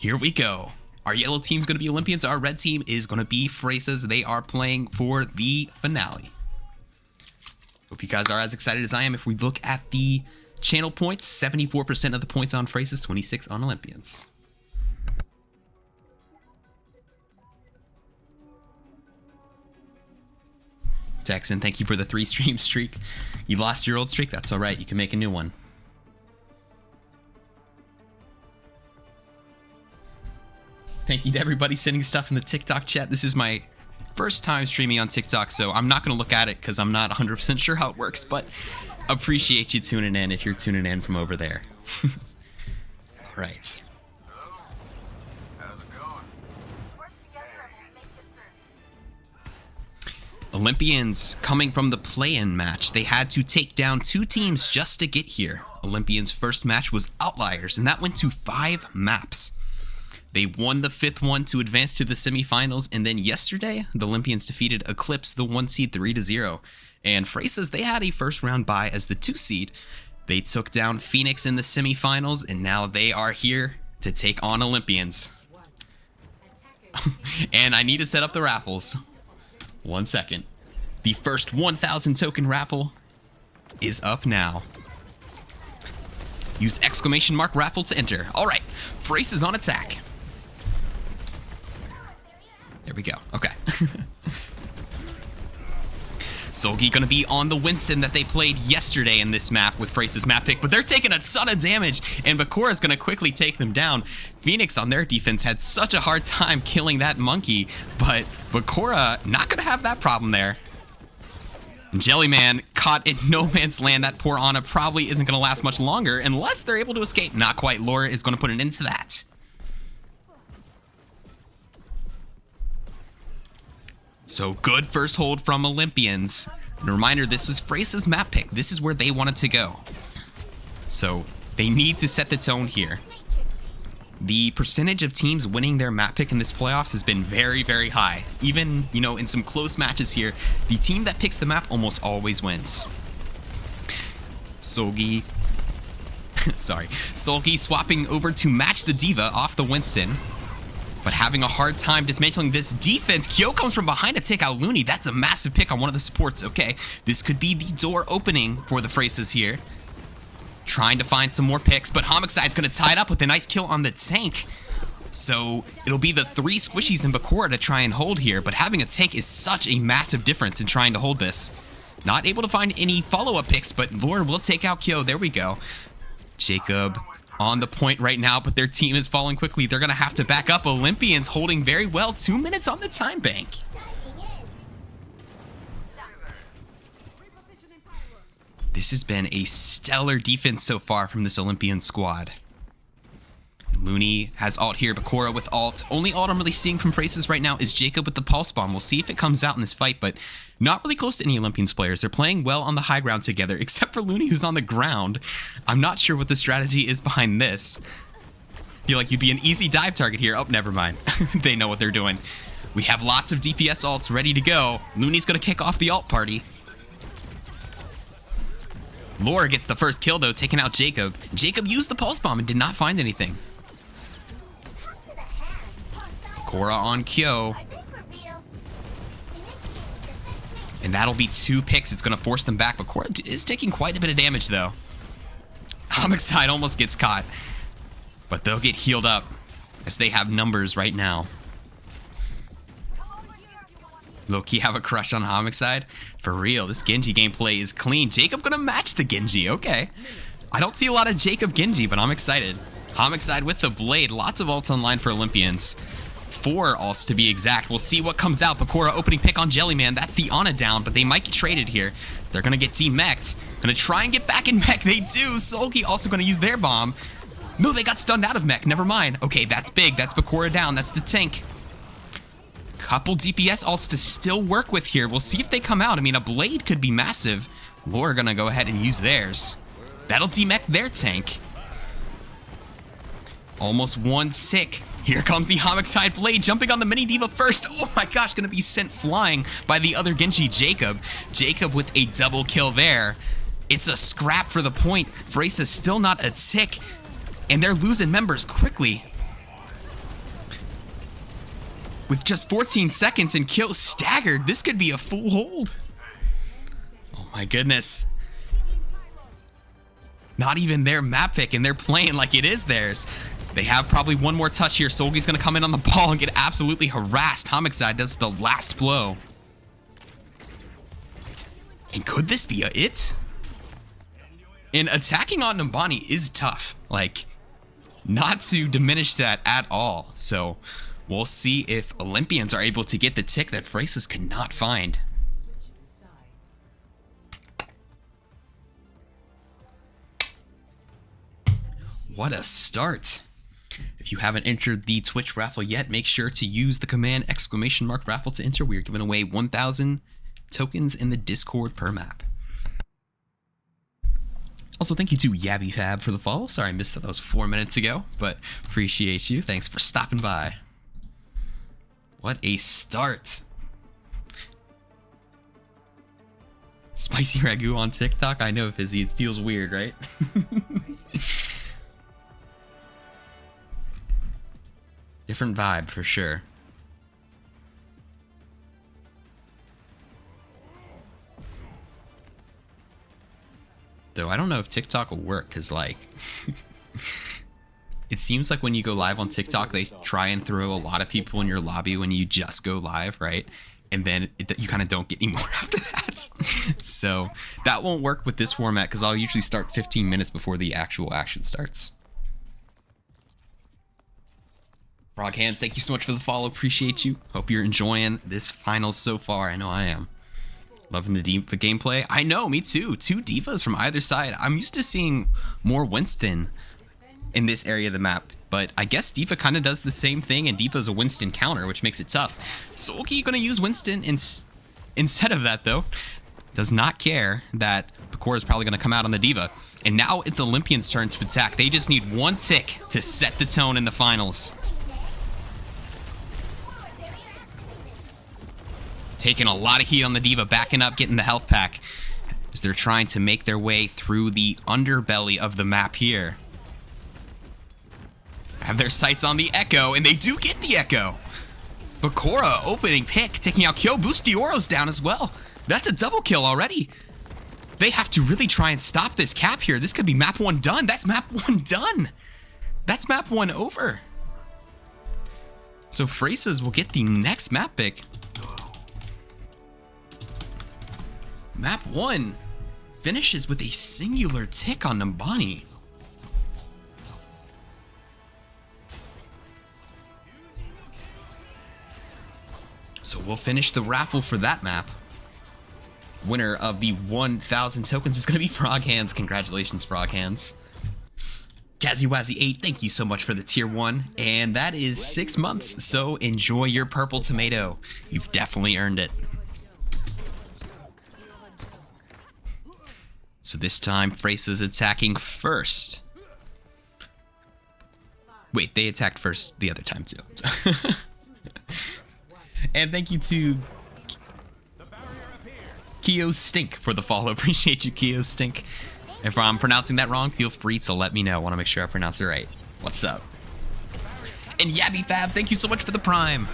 Here we go. Our yellow team's going to be Olympians. Our red team is going to be Fresas. They are playing for the finale. Hope you guys are as excited as I am. If we look at the channel points, 74% of the points on Fresas, 26 on Olympians. Texan, thank you for the 3-stream streak. You lost your old streak. That's all right. You can make a new one. Thank you to everybody sending stuff in the TikTok chat. This is my first time streaming on TikTok, so I'm not going to look at it because I'm not 100% sure how it works, but appreciate you tuning in if you're tuning in from over there. All right. Olympians coming from the play-in match. They had to take down 2 teams just to get here. Olympians' first match was Outliers, and that went to 5 maps. They won the 5th one to advance to the semifinals, and then yesterday, the Olympians defeated Eclipse, the 1 seed, 3-0. And Fresas, they had a first round bye as the 2 seed. They took down Phoenix in the semifinals, and now they are here to take on Olympians. And I need to set up the raffles. 1 second. The first 1,000 token raffle is up now. Use !raffle to enter. All right, Fresas on attack. There we go. Okay. Solgi gonna be on the Winston that they played yesterday in this map with Fresas map pick, but they're taking a ton of damage, and Bakura's gonna quickly take them down. Phoenix on their defense had such a hard time killing that monkey, but Bakura not gonna have that problem there. Jellyman caught in no man's land. That poor Ana probably isn't gonna last much longer unless they're able to escape. Not quite. Laura is gonna put an end to that. So good first hold from Olympians. And a reminder, this was Fresas map pick. This is where they wanted to go. So they need to set the tone here. The percentage of teams winning their map pick in this playoffs has been very, very high. Even, you know, in some close matches here, the team that picks the map almost always wins. Solgi, Solgi swapping over to match the Diva off the Winston, but having a hard time dismantling this defense. Kyo comes from behind to take out Looney. That's a massive pick on one of the supports. Okay, this could be the door opening for the Fresas here. Trying to find some more picks, but Homicide's going to tie it up with a nice kill on the tank. So it'll be the 3 squishies in Bakura to try and hold here, but having a tank is such a massive difference in trying to hold this. Not able to find any follow-up picks, but Lord will take out Kyo. There we go. Jacob on the point right now, but their team is falling quickly. They're going to have to back up. Olympians holding very well. 2 minutes on the time bank. This has been a stellar defense so far from this Olympian squad. Looney has ult here, Bakura with ult. Only ult I'm really seeing from Fresas right now is Jacob with the pulse bomb. We'll see if it comes out in this fight, but not really close to any Olympians players. They're playing well on the high ground together, except for Looney, who's on the ground. I'm not sure what the strategy is behind this. Feel like you'd be an easy dive target here. Oh, never mind. They know what they're doing. We have lots of DPS ults ready to go. Looney's gonna kick off the ult party. Laura gets the first kill though, taking out Jacob. Jacob used the pulse bomb and did not find anything. Bakura on Kyo. And that'll be 2 picks. It's going to force them back. Bakura is taking quite a bit of damage though. Homicide almost gets caught. But they'll get healed up as they have numbers right now. Low-key have a crush on Homicide. For real, this Genji gameplay is clean. Jacob gonna match the Genji, okay. I don't see a lot of Jacob Genji, but I'm excited. Homicide with the blade, lots of ults online for Olympians. 4 ults to be exact. We'll see what comes out. Bakura opening pick on Jellyman. That's the Ana down, but they might get traded here. They're gonna get demech'd. Gonna try and get back in mech, they do. Solgi also gonna use their bomb. No, they got stunned out of mech, never mind. Okay, that's big, that's Bakura down, that's the tank. Couple DPS ults to still work with here. We'll see if they come out. I mean, a blade could be massive. Laura gonna go ahead and use theirs. That'll demech their tank. Almost 1 tick. Here comes the Homicide blade, jumping on the mini diva first. Oh my gosh, gonna be sent flying by the other Genji, Jacob. Jacob with a double kill there. It's a scrap for the point. Fresas still not a tick, and they're losing members quickly. with just 14 seconds and Kyo staggered. This could be a full hold. Oh my goodness. Not even their map pick, and they're playing like it is theirs. They have probably one more touch here. Solgi's going to come in on the ball and get absolutely harassed. Homicide does the last blow. And could this be it? And attacking on Numbani is tough. Like, not to diminish that at all. So we'll see if Olympians are able to get the tick that Fresas could not find. What a start. If you haven't entered the Twitch raffle yet, make sure to use the command !raffle to enter. We are giving away 1,000 tokens in the Discord per map. Also, thank you to YabbyFab for the follow. Sorry I missed that. That was 4 minutes ago, but appreciate you. Thanks for stopping by. What a start. Spicy ragu on TikTok? I know, Fizzy. It feels weird, right? Different vibe for sure. Though I don't know if TikTok will work, because like it seems like when you go live on TikTok, they try and throw a lot of people in your lobby when you just go live, right? And then you kind of don't get any more after that. So that won't work with this format, because I'll usually start 15 minutes before the actual action starts. Frog Hands, thank you so much for the follow. Appreciate you. Hope you're enjoying this finals so far. I know I am. Loving the D.Va gameplay. I know, me too. 2 D.Vas from either side. I'm used to seeing more Winston in this area of the map, but I guess D.Va kind of does the same thing, and D.Va's a Winston counter, which makes it tough. Solki gonna use Winston instead of that, though. Does not care that Bakura is probably gonna come out on the D.Va. And now it's Olympians' turn to attack. They just need one tick to set the tone in the finals. Taking a lot of heat on the D.Va, backing up, getting the health pack as they're trying to make their way through the underbelly of the map here. Have their sights on the Echo, and they do get the Echo. Bakura opening pick, taking out Kyo. Bustioro's down as well. That's a double kill already. They have to really try and stop this cap here. This could be map 1 done. That's map 1 done. That's map 1 over. So Fresas will get the next map pick. Map 1 finishes with a singular tick on Numbani. So we'll finish the raffle for that map. Winner of the 1,000 tokens is going to be Frog Hands. Congratulations, Frog Hands. Kaziwazi8, thank you so much for the tier 1. And that is 6 months, so enjoy your purple tomato. You've definitely earned it. So this time, Fresas attacking first. Wait, they attacked first the other time too. And thank you to Kyo Stink for the follow. Appreciate you, Kyo Stink. If I'm pronouncing that wrong, feel free to let me know. I want to make sure I pronounce it right. What's up? And YabbyFab, thank you so much for the Prime.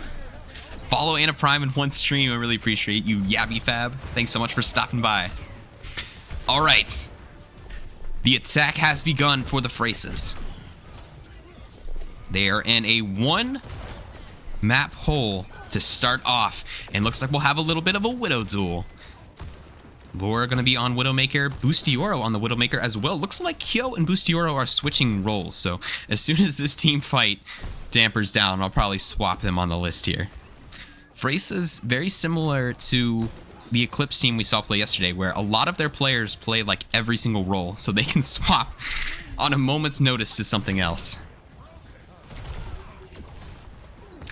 Follow and a Prime in one stream. I really appreciate you, YabbyFab. Thanks so much for stopping by. All right, the attack has begun for the Fresas. They are in a 1 map hole to start off, and looks like we'll have a little bit of a Widow duel. Laura gonna be on Widowmaker, Bustioro on the Widowmaker as well. Looks like Kyo and Bustioro are switching roles, so as soon as this team fight dampers down, I'll probably swap them on the list here. Fresas, very similar to the Eclipse team we saw play yesterday, where a lot of their players play like every single role, so they can swap on a moment's notice to something else.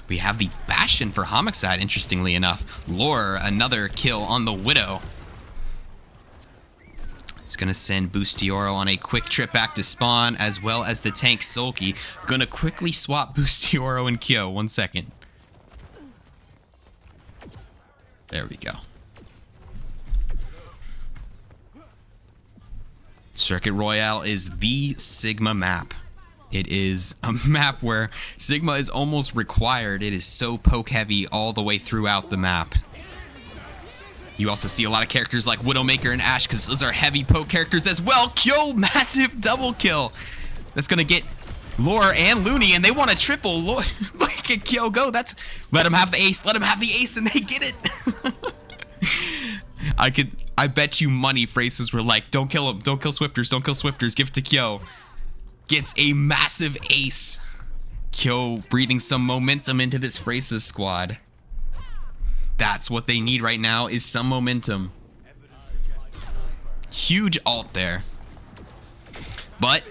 We have the Bastion for Homicide, interestingly enough. Lore, another kill on the Widow. It's gonna send Bustioro on a quick trip back to spawn, as well as the tank Sulky. Gonna quickly swap Bustioro and Kyo. 1 second. There we go. Circuit Royale is the Sigma map. It is a map where Sigma is almost required. It is so poke heavy all the way throughout the map. You also see a lot of characters like Widowmaker and Ashe because those are heavy poke characters as well. Kyo, massive double kill. That's going to get Lore and Looney, and they want a triple. Look at Kyo go. Let him have the ace. Let him have the ace, and they get it. I bet you money Fresas were like, don't kill him. Don't kill Swifters. Don't kill Swifters. Give it to Kyo. Gets a massive ace. Kyo breathing some momentum into this Fresas squad. That's what they need right now, is some momentum. Huge ult there. But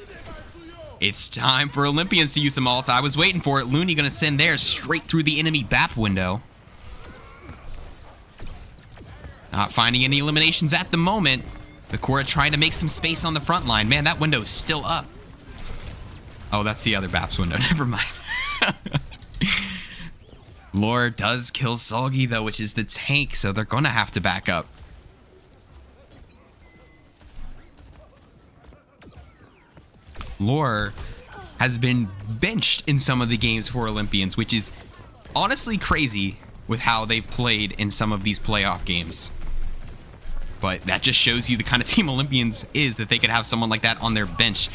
it's time for Olympians to use some ults. I was waiting for it. Looney gonna send theirs straight through the enemy BAP window. Not finding any eliminations at the moment. Bakura trying to make some space on the front line. Man, that window's still up. Oh, that's the other BAPS window. Never mind. Lore does kill Sulgi, though, which is the tank, so they're going to have to back up. Lore has been benched in some of the games for Olympians, which is honestly crazy with how they've played in some of these playoff games. But that just shows you the kind of team Olympians is, that they could have someone like that on their bench.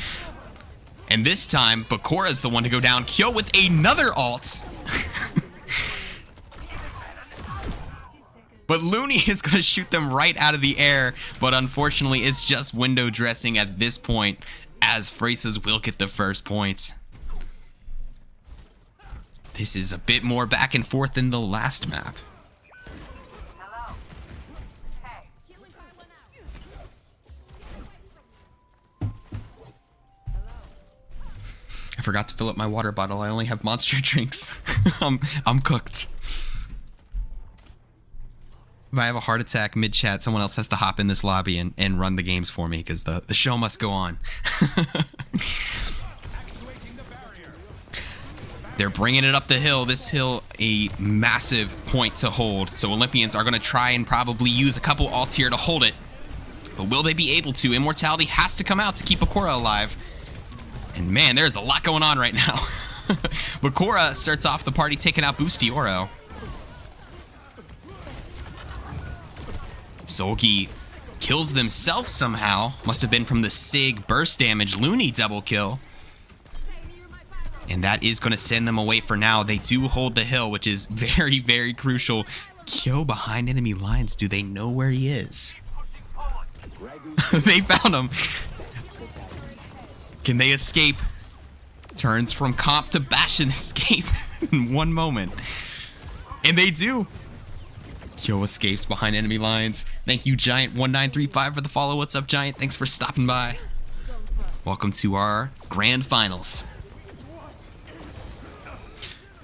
And this time, Bakura is the one to go down. Kyo with another ult. But Looney is going to shoot them right out of the air. But unfortunately, it's just window dressing at this point, as Fresas will get the first points. This is a bit more back and forth than the last map. I forgot to fill up my water bottle. I only have monster drinks. I'm cooked. If I have a heart attack mid-chat, someone else has to hop in this lobby and run the games for me, because the show must go on. They're bringing it up the hill. This hill, a massive point to hold. So Olympians are going to try and probably use a couple ults here to hold it. But will they be able to? Immortality has to come out to keep Bakura alive. And man, there's a lot going on right now. Bakura starts off the party taking out Boosty Oro. Sulgi kills themselves somehow. Must have been from the Sig burst damage. Looney double kill. And that is going to send them away for now. They do hold the hill, which is very, very crucial. Kyo behind enemy lines. Do they know where he is? They found him. Can they escape? Turns from comp to bash and escape in one moment. And they do. Kyo escapes behind enemy lines. Thank you, Giant1935, for the follow. What's up, Giant? Thanks for stopping by. Welcome to our grand finals.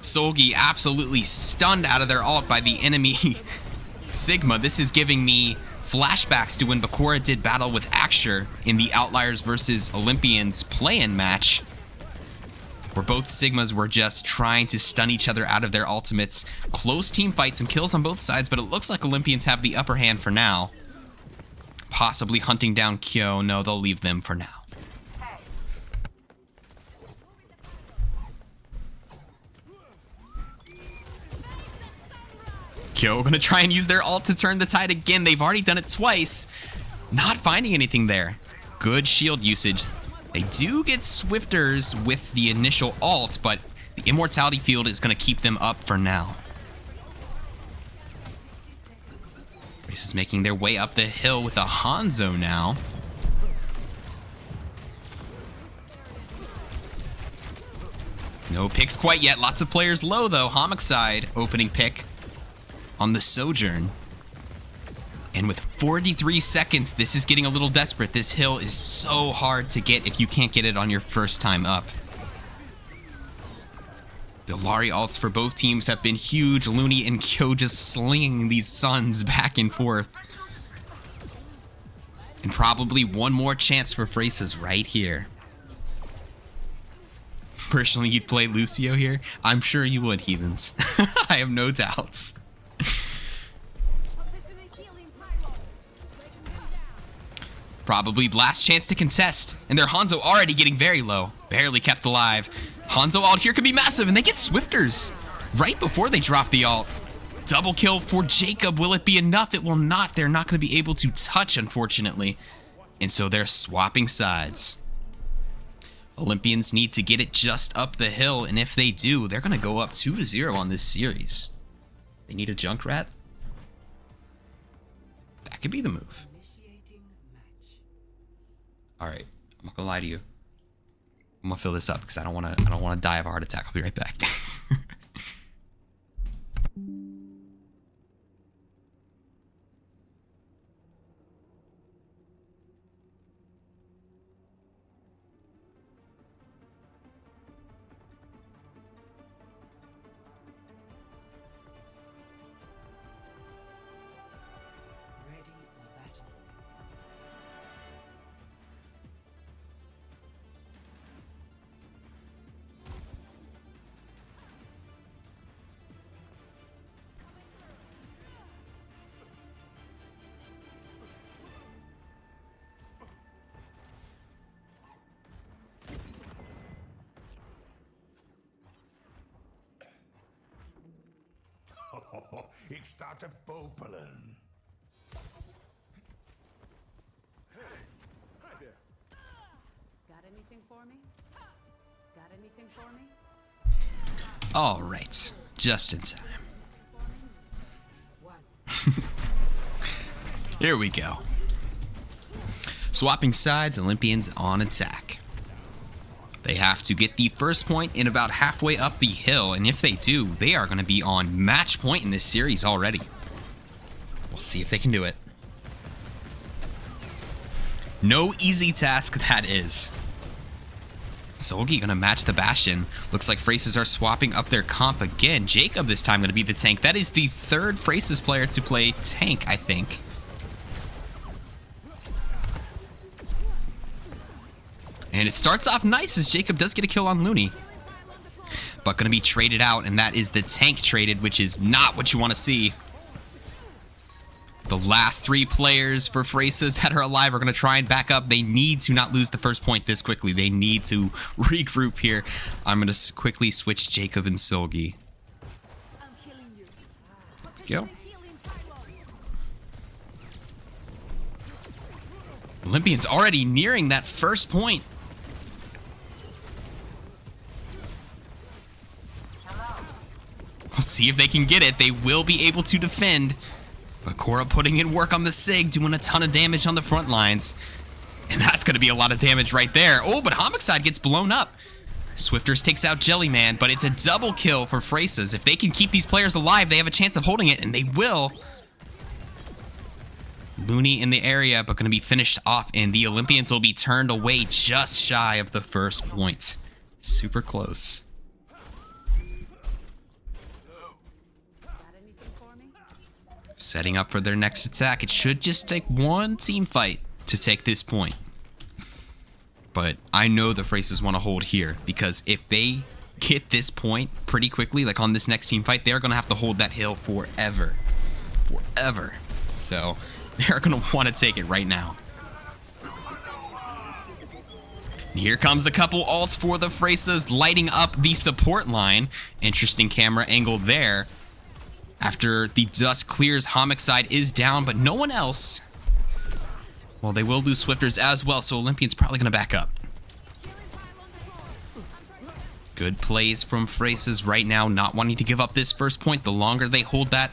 Sulgi absolutely stunned out of their ult by the enemy Sigma. This is giving me flashbacks to when Bakura did battle with Axure in the Outliers versus Olympians play-in match, where both Sigmas were just trying to stun each other out of their ultimates. Close team fights, some kills on both sides, but it looks like Olympians have the upper hand for now. Possibly hunting down Kyo. No, they'll leave them for now. Kyo gonna try and use their ult to turn the tide again. They've already done it twice. Not finding anything there. Good shield usage. They do get Swifters with the initial ult, but the Immortality field is gonna keep them up for now. Race is making their way up the hill with a Hanzo now. No picks quite yet. Lots of players low though. Homicide opening pick on the Sojourn. And with 43 seconds, this is getting a little desperate. This hill is so hard to get if you can't get it on your first time up. The Lari ults for both teams have been huge. Looney and Kyo just slinging these suns back and forth. And probably one more chance for Fresas right here. Personally, you'd play Lucio here? I'm sure you would, heathens. I have no doubts. Probably last chance to contest. And their Hanzo already getting very low. Barely kept alive. Hanzo ult here could be massive, and they get Swifters right before they drop the ult. Double kill for Jacob. Will it be enough? It will not. They're not going to be able to touch, unfortunately. And so they're swapping sides. Olympians need to get it just up the hill, and if they do, they're going to go up 2-0 on this series. They need a Junkrat. That could be the move. All right, I'm not gonna lie to you. I'm gonna fill this up because I don't want to die of a heart attack. I'll be right back. Ik sta te popelen. Got anything for me? Got anything for me? All right, just in time. Here we go. Swapping sides, Olympians on attack. They have to get the first point in about halfway up the hill, and if they do, they are going to be on match point in this series already. We'll see if they can do it. No easy task that is. Solgi going to match the Bastion. Looks like Fresas are swapping up their comp again. Jacob this time going to be the tank. That is the third Fresas player to play tank, I think. And it starts off nice as Jacob does get a kill on Looney. But going to be traded out, and that is the tank traded, which is not what you want to see. The last three players for Fresas that are alive are going to try and back up. They need to not lose the first point this quickly. They need to regroup here. I'm going to quickly switch Jacob and Solgi. Go. Olympians already nearing that first point. We'll see if they can get it. They will be able to defend. But Cora putting in work on the Sig, doing a ton of damage on the front lines. And that's going to be a lot of damage right there. Oh, but Homicide gets blown up. Swifters takes out Jellyman, but it's a double kill for Fresas. If they can keep these players alive, they have a chance of holding it, and they will. Looney in the area, but going to be finished off, and the Olympians will be turned away just shy of the first point. Super close. Setting up for their next attack. It should just take one team fight to take this point. But I know the Fresas want to hold here, because if they get this point pretty quickly, like on this next team fight, they're going to have to hold that hill forever. Forever. So they're going to want to take it right now. And here comes a couple ults for the Fresas, lighting up the support line. Interesting camera angle there. After the dust clears, Homicide is down, but no one else. Well, they will lose Swifters as well, so Olympians probably going to back up. Good plays from Fresas right now, not wanting to give up this first point. The longer they hold that,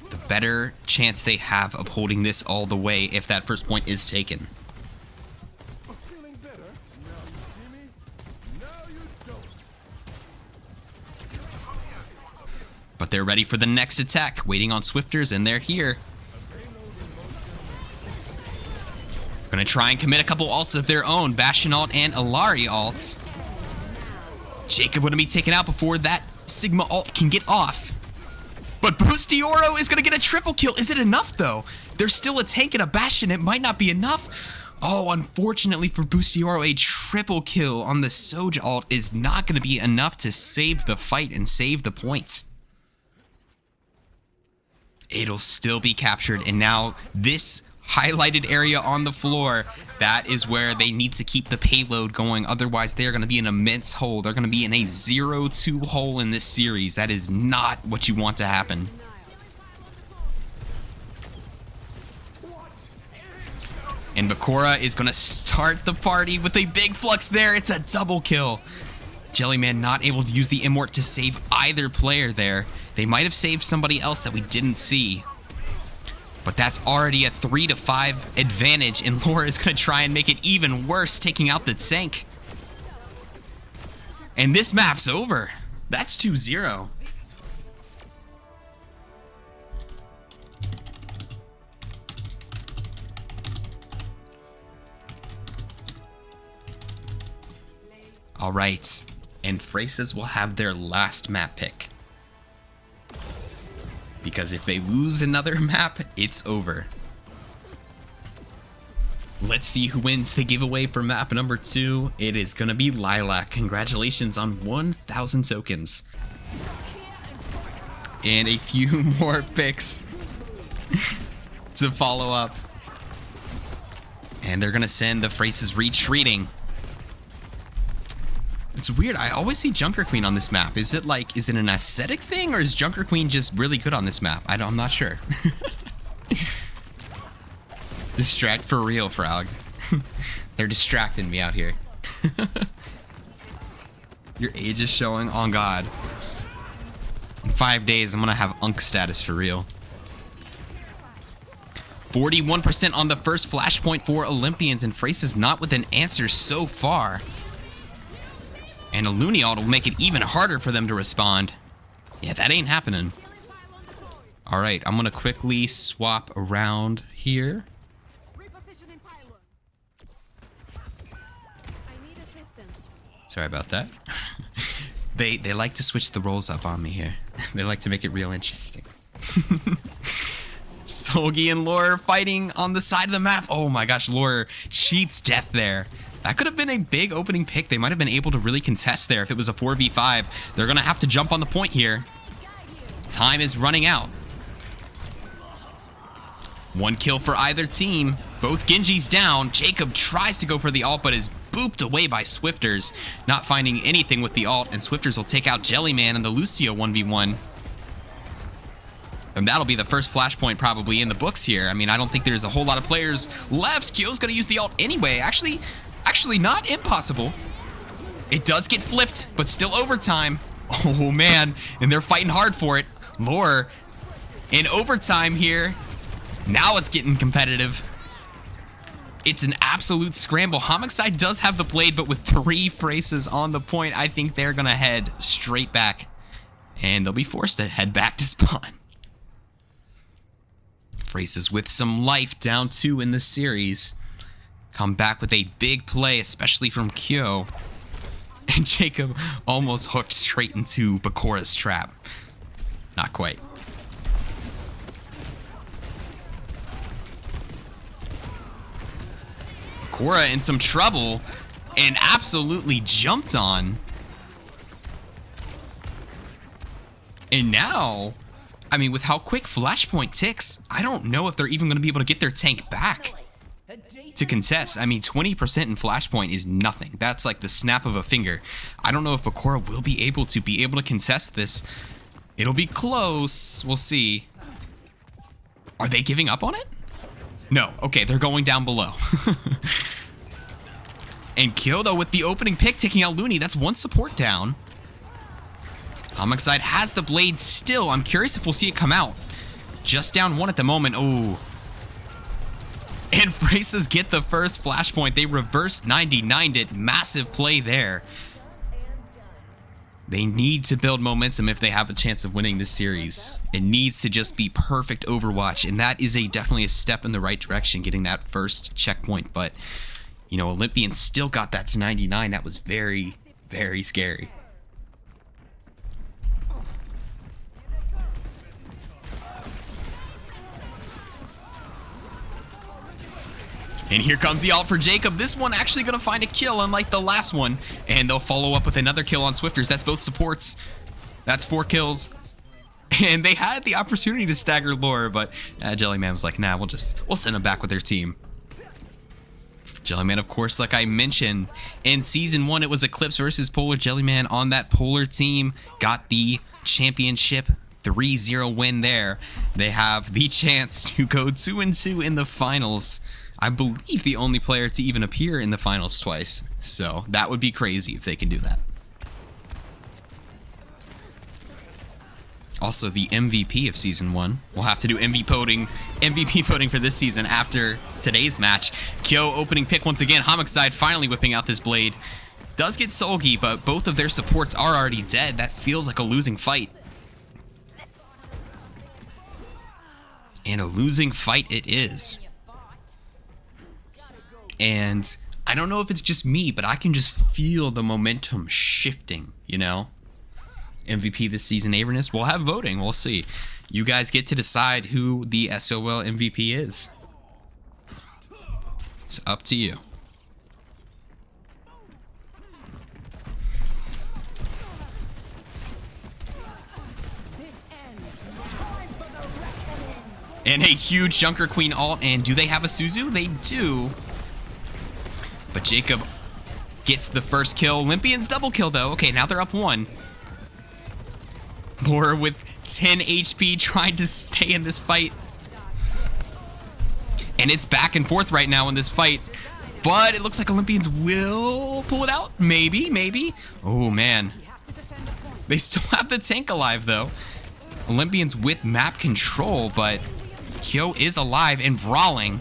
the better chance they have of holding this all the way if that first point is taken. But they're ready for the next attack, waiting on Swifters, and they're here. Gonna try and commit a couple ults of their own, Bastion ult and Illari ults. Jacob gonna be taken out before that Sigma ult can get off. But Bustioro is gonna get a triple kill. Is it enough though? There's still a tank and a Bastion, it might not be enough. Oh, unfortunately for Bustioro, a triple kill on the Soj ult is not gonna be enough to save the fight and save the points. It'll still be captured, and now this highlighted area on the floor, that is where they need to keep the payload going. Otherwise, they're going to be in an immense hole. They're going to be in a 0-2 hole in this series. That is not what you want to happen. And Bakura is going to start the party with a big flux there. It's a double kill. Jellyman not able to use the Immort to save either player there. They might have saved somebody else that we didn't see. But that's already a 3-5 advantage, and Laura is going to try and make it even worse, taking out the tank. And this map's over. That's 2-0. All right, and Fresas will have their last map pick. Because if they lose another map, it's over. Let's see who wins the giveaway for map number 2. It is going to be Lilac. Congratulations on 1,000 tokens. And a few more picks to follow up. And they're going to send the Fresas retreating. It's weird. I always see Junker Queen on this map. Is it an aesthetic thing, or is Junker Queen just really good on this map? I'm not sure. Distract for real, Frog. They're distracting me out here. Your age is showing. On God. In 5 days, I'm gonna have Unk status for real. 41% on the first flashpoint for Olympians, and Fresas not with an answer so far. And a Looney ult will make it even harder for them to respond. Yeah, that ain't happening. All right, I'm gonna quickly swap around here. Sorry about that. They like to switch the roles up on me here. They like to make it real interesting. Solgi and Lore fighting on the side of the map. Oh my gosh, Lore cheats death there. That could have been a big opening pick. They might have been able to really contest there if it was a 4v5. They're going to have to jump on the point here. Time is running out. 1 kill for either team. Both Genji's down. Jacob tries to go for the ult, but is booped away by Swifters. Not finding anything with the ult, and Swifters will take out Jellyman and the Lucio 1v1. And that'll be the first flashpoint probably in the books here. I mean, I don't think there's a whole lot of players left. Kyo's going to use the ult anyway. Actually not impossible. It does get flipped, but still overtime. Oh man, and they're fighting hard for it. Lore in overtime here. Now it's getting competitive. It's an absolute scramble. Homicide does have the blade, but with 3 Fresas on the point, I think they're gonna head straight back, and they'll be forced to head back to spawn. Fresas with some life, down 2 in the series. Come back with a big play, especially from Kyo. And Jacob almost hooked straight into Bakura's trap. Not quite. Bakura in some trouble and absolutely jumped on. And now, I mean, with how quick Flashpoint ticks, I don't know if they're even going to be able to get their tank back to contest. I mean, 20% in Flashpoint is nothing. That's like the snap of a finger. I don't know if Bakura will be able to contest this. It'll be close. We'll see. Are they giving up on it? No. Okay, they're going down below. And Kyoto with the opening pick, taking out Looney. That's 1 support down. Homicide has the blade still. I'm curious if we'll see it come out. Just down 1 at the moment. Oh. And Fresas get the first flashpoint. They reversed 99'd it. Massive play there. They need to build momentum if they have a chance of winning this series. It needs to just be perfect Overwatch, and that is definitely a step in the right direction, getting that first checkpoint. But, you know, Olympians still got that to 99. That was very, very scary. And here comes the ult for Jacob. This one actually going to find a kill, unlike the last one. And they'll follow up with another kill on Swifters. That's both supports. That's 4 kills. And they had the opportunity to stagger Lore, but Jellyman was like, nah, we'll send him back with their team. Jellyman, of course, like I mentioned, in Season 1, it was Eclipse versus Polar. Jellyman on that Polar team got the championship 3-0 win there. They have the chance to go 2-2 in the finals. I believe the only player to even appear in the finals twice. So that would be crazy if they can do that. Also, the MVP of Season 1. We'll have to do MVP voting for this season after today's match. Kyo opening pick once again. Homicide finally whipping out this blade. Does get Solgi, but both of their supports are already dead. That feels like a losing fight. And a losing fight it is. And I don't know if it's just me, but I can just feel the momentum shifting, you know? MVP this season, Avernus. We'll have voting. We'll see. You guys get to decide who the SOL MVP is. It's up to you. And a huge Junker Queen ult. And do they have a Suzu? They do. But Jacob gets the first kill. Olympians double kill, though. Okay, now they're up 1. Laura with 10 HP trying to stay in this fight. And it's back and forth right now in this fight. But it looks like Olympians will pull it out. Maybe, maybe. Oh, man. They still have the tank alive, though. Olympians with map control, but Kyo is alive and brawling.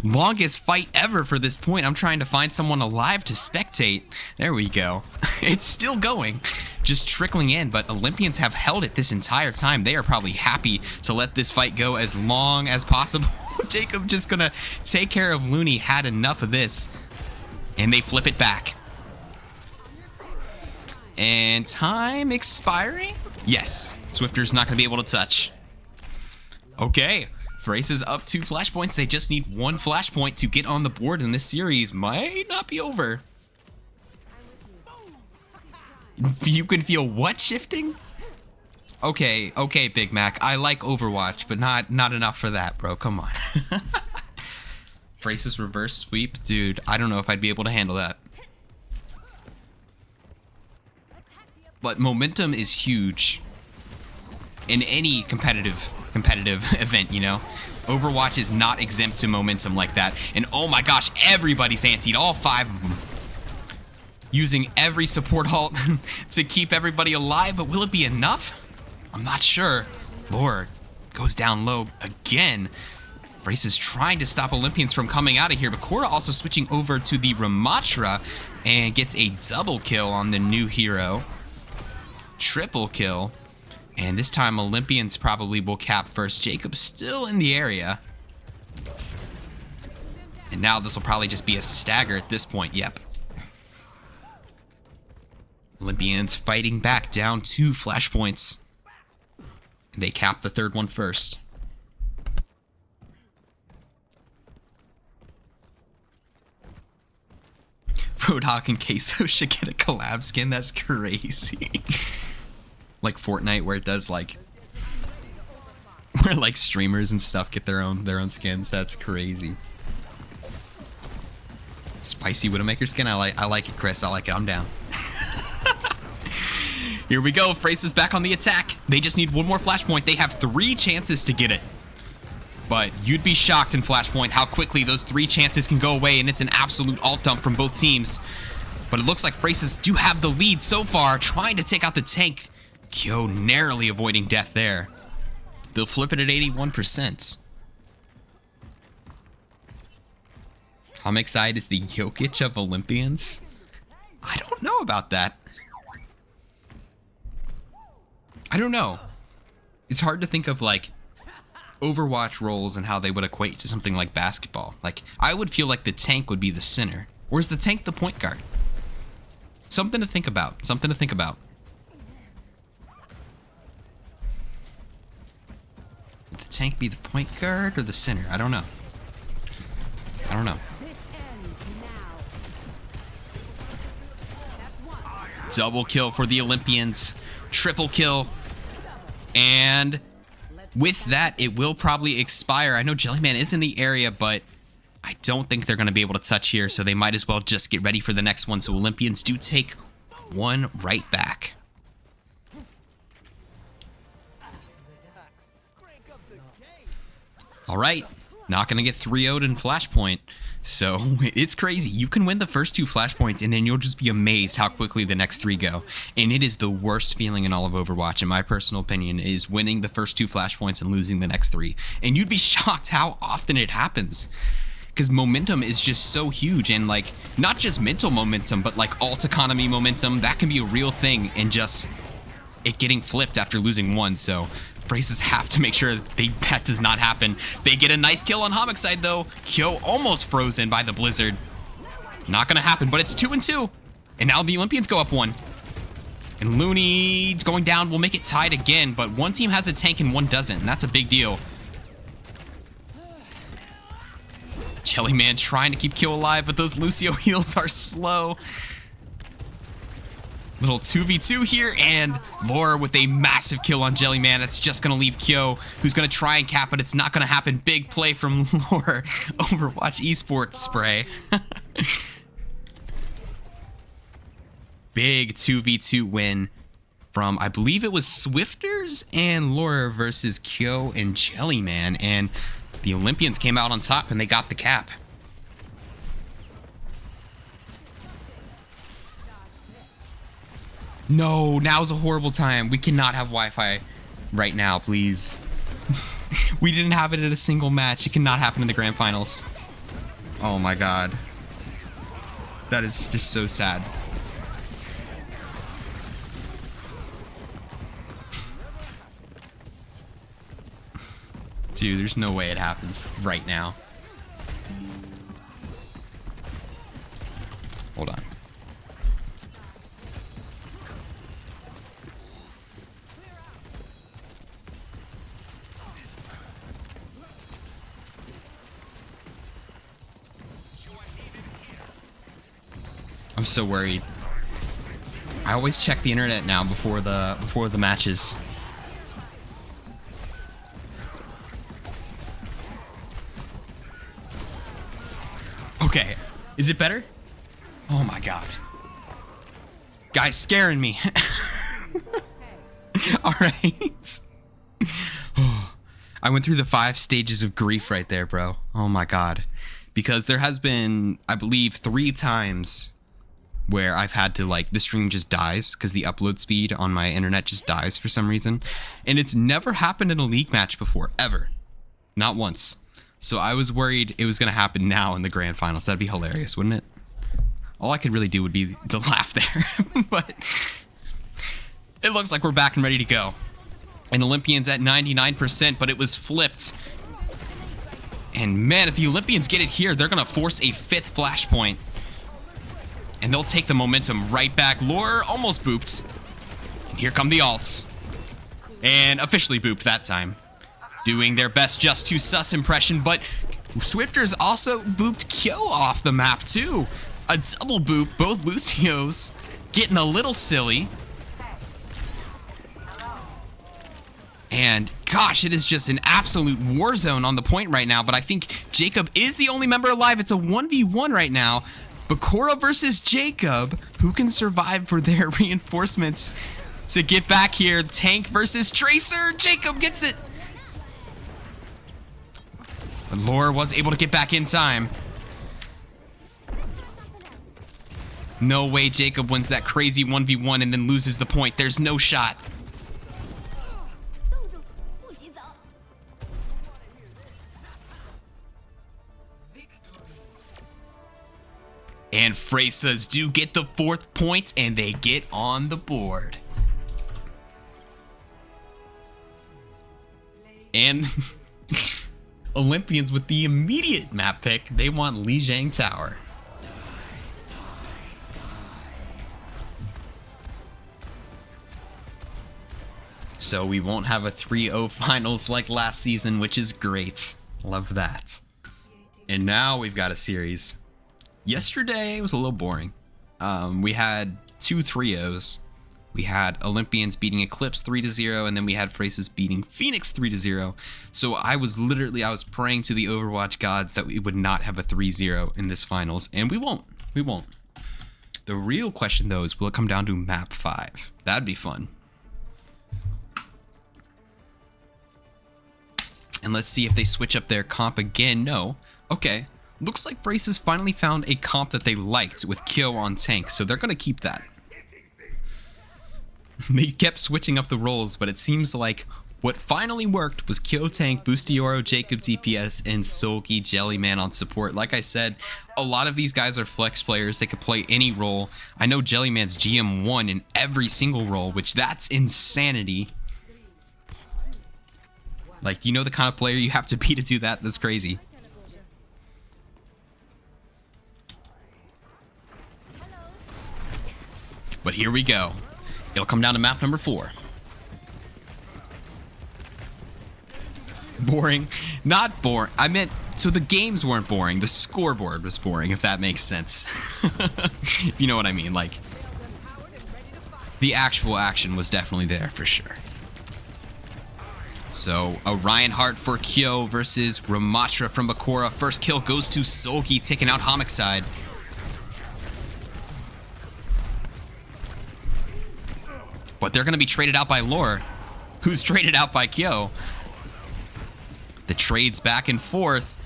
Longest fight ever for this point. I'm trying to find someone alive to spectate. There we go. It's still going, just trickling in, but Olympians have held it this entire time. They are probably happy to let this fight go as long as possible. Jacob just gonna take care of Looney. Had enough of this, and they flip it back. And time expiring? Yes, Swifter's not gonna be able to touch. Okay. Fresas up 2 flashpoints. They just need 1 flashpoint to get on the board, and this series might not be over. You can feel what shifting? Okay, okay, Big Mac. I like Overwatch, but not enough for that, bro. Come on. Fresas reverse sweep. Dude, I don't know if I'd be able to handle that. But momentum is huge in any competitive event, you know. Overwatch is not exempt to momentum like that. And oh my gosh, everybody's antied, all 5 of them. Using every support ult to keep everybody alive, but will it be enough? I'm not sure. Lord goes down low again. Brace is trying to stop Olympians from coming out of here, but Korra also switching over to the Ramatra and gets a double kill on the new hero. Triple kill. And this time, Olympians probably will cap first. Jacob's still in the area. And now this will probably just be a stagger at this point. Yep. Olympians fighting back down 2 flashpoints. They cap the 3rd one first. Roadhog and Queso should get a collab skin. That's crazy. Like Fortnite, where it does like, where like streamers and stuff get their own skins. That's crazy. Spicy Widowmaker skin. I like it, Chris. I like it. I'm down. Here we go. Fresas back on the attack. They just need 1 more flashpoint. They have 3 chances to get it. But you'd be shocked in Flashpoint how quickly those 3 chances can go away, and it's an absolute ult dump from both teams. But it looks like Fresas do have the lead so far, trying to take out the tank. Kyo narrowly avoiding death there. They'll flip it at 81%. Homicide is the Jokic of Olympians? I don't know about that. I don't know. It's hard to think of like Overwatch roles and how they would equate to something like basketball. Like, I would feel like the tank would be the center. Or is the tank the point guard? Something to think about. Something to think about. Would the tank be the point guard or the center? I don't know. Double kill for the Olympians. Triple kill. And with that, it will probably expire. I know Jellyman is in the area, but I don't think they're going to be able to touch here, so they might as well just get ready for the next one. So Olympians do take one right back. All right, not going to get 3-0'd in Flashpoint. So it's crazy. You can win the first 2 Flashpoints and then you'll just be amazed how quickly the next 3 go. And it is the worst feeling in all of Overwatch, in my personal opinion, is winning the first 2 Flashpoints and losing the next 3. And you'd be shocked how often it happens. Because momentum is just so huge, and like, not just mental momentum, but like alt economy momentum, that can be a real thing, and just it getting flipped after losing 1. So Fresas have to make sure that does not happen. They get a nice kill on Homicide though. Kyo almost frozen by the blizzard. Not gonna happen, but it's 2-2. And now the Olympians go up 1. And Looney going down will make it tied again, but one team has a tank and one doesn't, and that's a big deal. Jellyman trying to keep Kyo alive, but those Lucio heals are slow. Little 2v2 here, and Laura with a massive kill on Jellyman. It's just going to leave Kyo, who's going to try and cap, but it's not going to happen. Big play from Laura. Overwatch esports spray. Big 2v2 win from, I believe it was Swifters and Laura versus Kyo and Jellyman, and the Olympians came out on top and they got the cap. No, now's a horrible time. We cannot have Wi-Fi right now, please. We didn't have it at a single match. It cannot happen in the grand finals. Oh my god. That is just so sad. Dude, there's no way it happens right now. Hold on. I'm so worried. I always check the internet now before the matches. Okay, is it better? Oh my god. Guy's scaring me. Alright. I went through the 5 stages of grief right there, bro. Oh my god. Because there has been, I believe, 3 times where I've had to, like, the stream just dies because the upload speed on my internet just dies for some reason. And it's never happened in a league match before, ever. Not once. So I was worried it was going to happen now in the grand finals. That'd be hilarious, wouldn't it? All I could really do would be to laugh there. But it looks like we're back and ready to go. And Olympians at 99%, but it was flipped. And man, if the Olympians get it here, they're going to force a 5th flashpoint. And they'll take the momentum right back. Lore almost booped. And here come the alts. And officially booped that time. Doing their best just to sus impression, but Swifters also booped Kyo off the map too. A double boop, both Lucios getting a little silly. And gosh, it is just an absolute war zone on the point right now, but I think Jacob is the only member alive. It's a 1v1 right now. Bakura versus Jacob. Who can survive for their reinforcements to get back here? Tank versus Tracer. Jacob gets it. But Laura was able to get back in time. No way Jacob wins that crazy 1v1 and then loses the point. There's no shot. And Fresas do get the 4th point and they get on the board. And Olympians with the immediate map pick, they want Lijiang Tower. So we won't have a 3-0 finals like last season, which is great. Love that. And now we've got a series. Yesterday was a little boring. We had two 3-0s. We had Olympians beating Eclipse 3-0, and then we had Fresas beating Phoenix 3-0. So I was praying to the Overwatch gods that we would not have a 3-0 in this finals, and we won't. We won't. The real question, though, is will it come down to map 5? That'd be fun. And let's see if they switch up their comp again. No. Okay. Looks like Fresas finally found a comp that they liked with Kyo on tank, so they're going to keep that. They kept switching up the roles, but it seems like what finally worked was Kyo tank, Boostioro, Jacob DPS, and Sulky Jellyman on support. Like I said, a lot of these guys are flex players. They could play any role. I know Jellyman's GM1 in every single role, which that's insanity. Like, you know the kind of player you have to be to do that? That's crazy. But here we go. It'll come down to map number 4. Boring. Not boring. I meant, so the games weren't boring. The scoreboard was boring, if that makes sense. If you know what I mean. Like, the actual action was definitely there for sure. So, a Reinhardt for Kyo versus Ramatra from Bakura. First kill goes to Sulky, taking out Homicide. But they're going to be traded out by Lore, who's traded out by Kyo. The trades back and forth.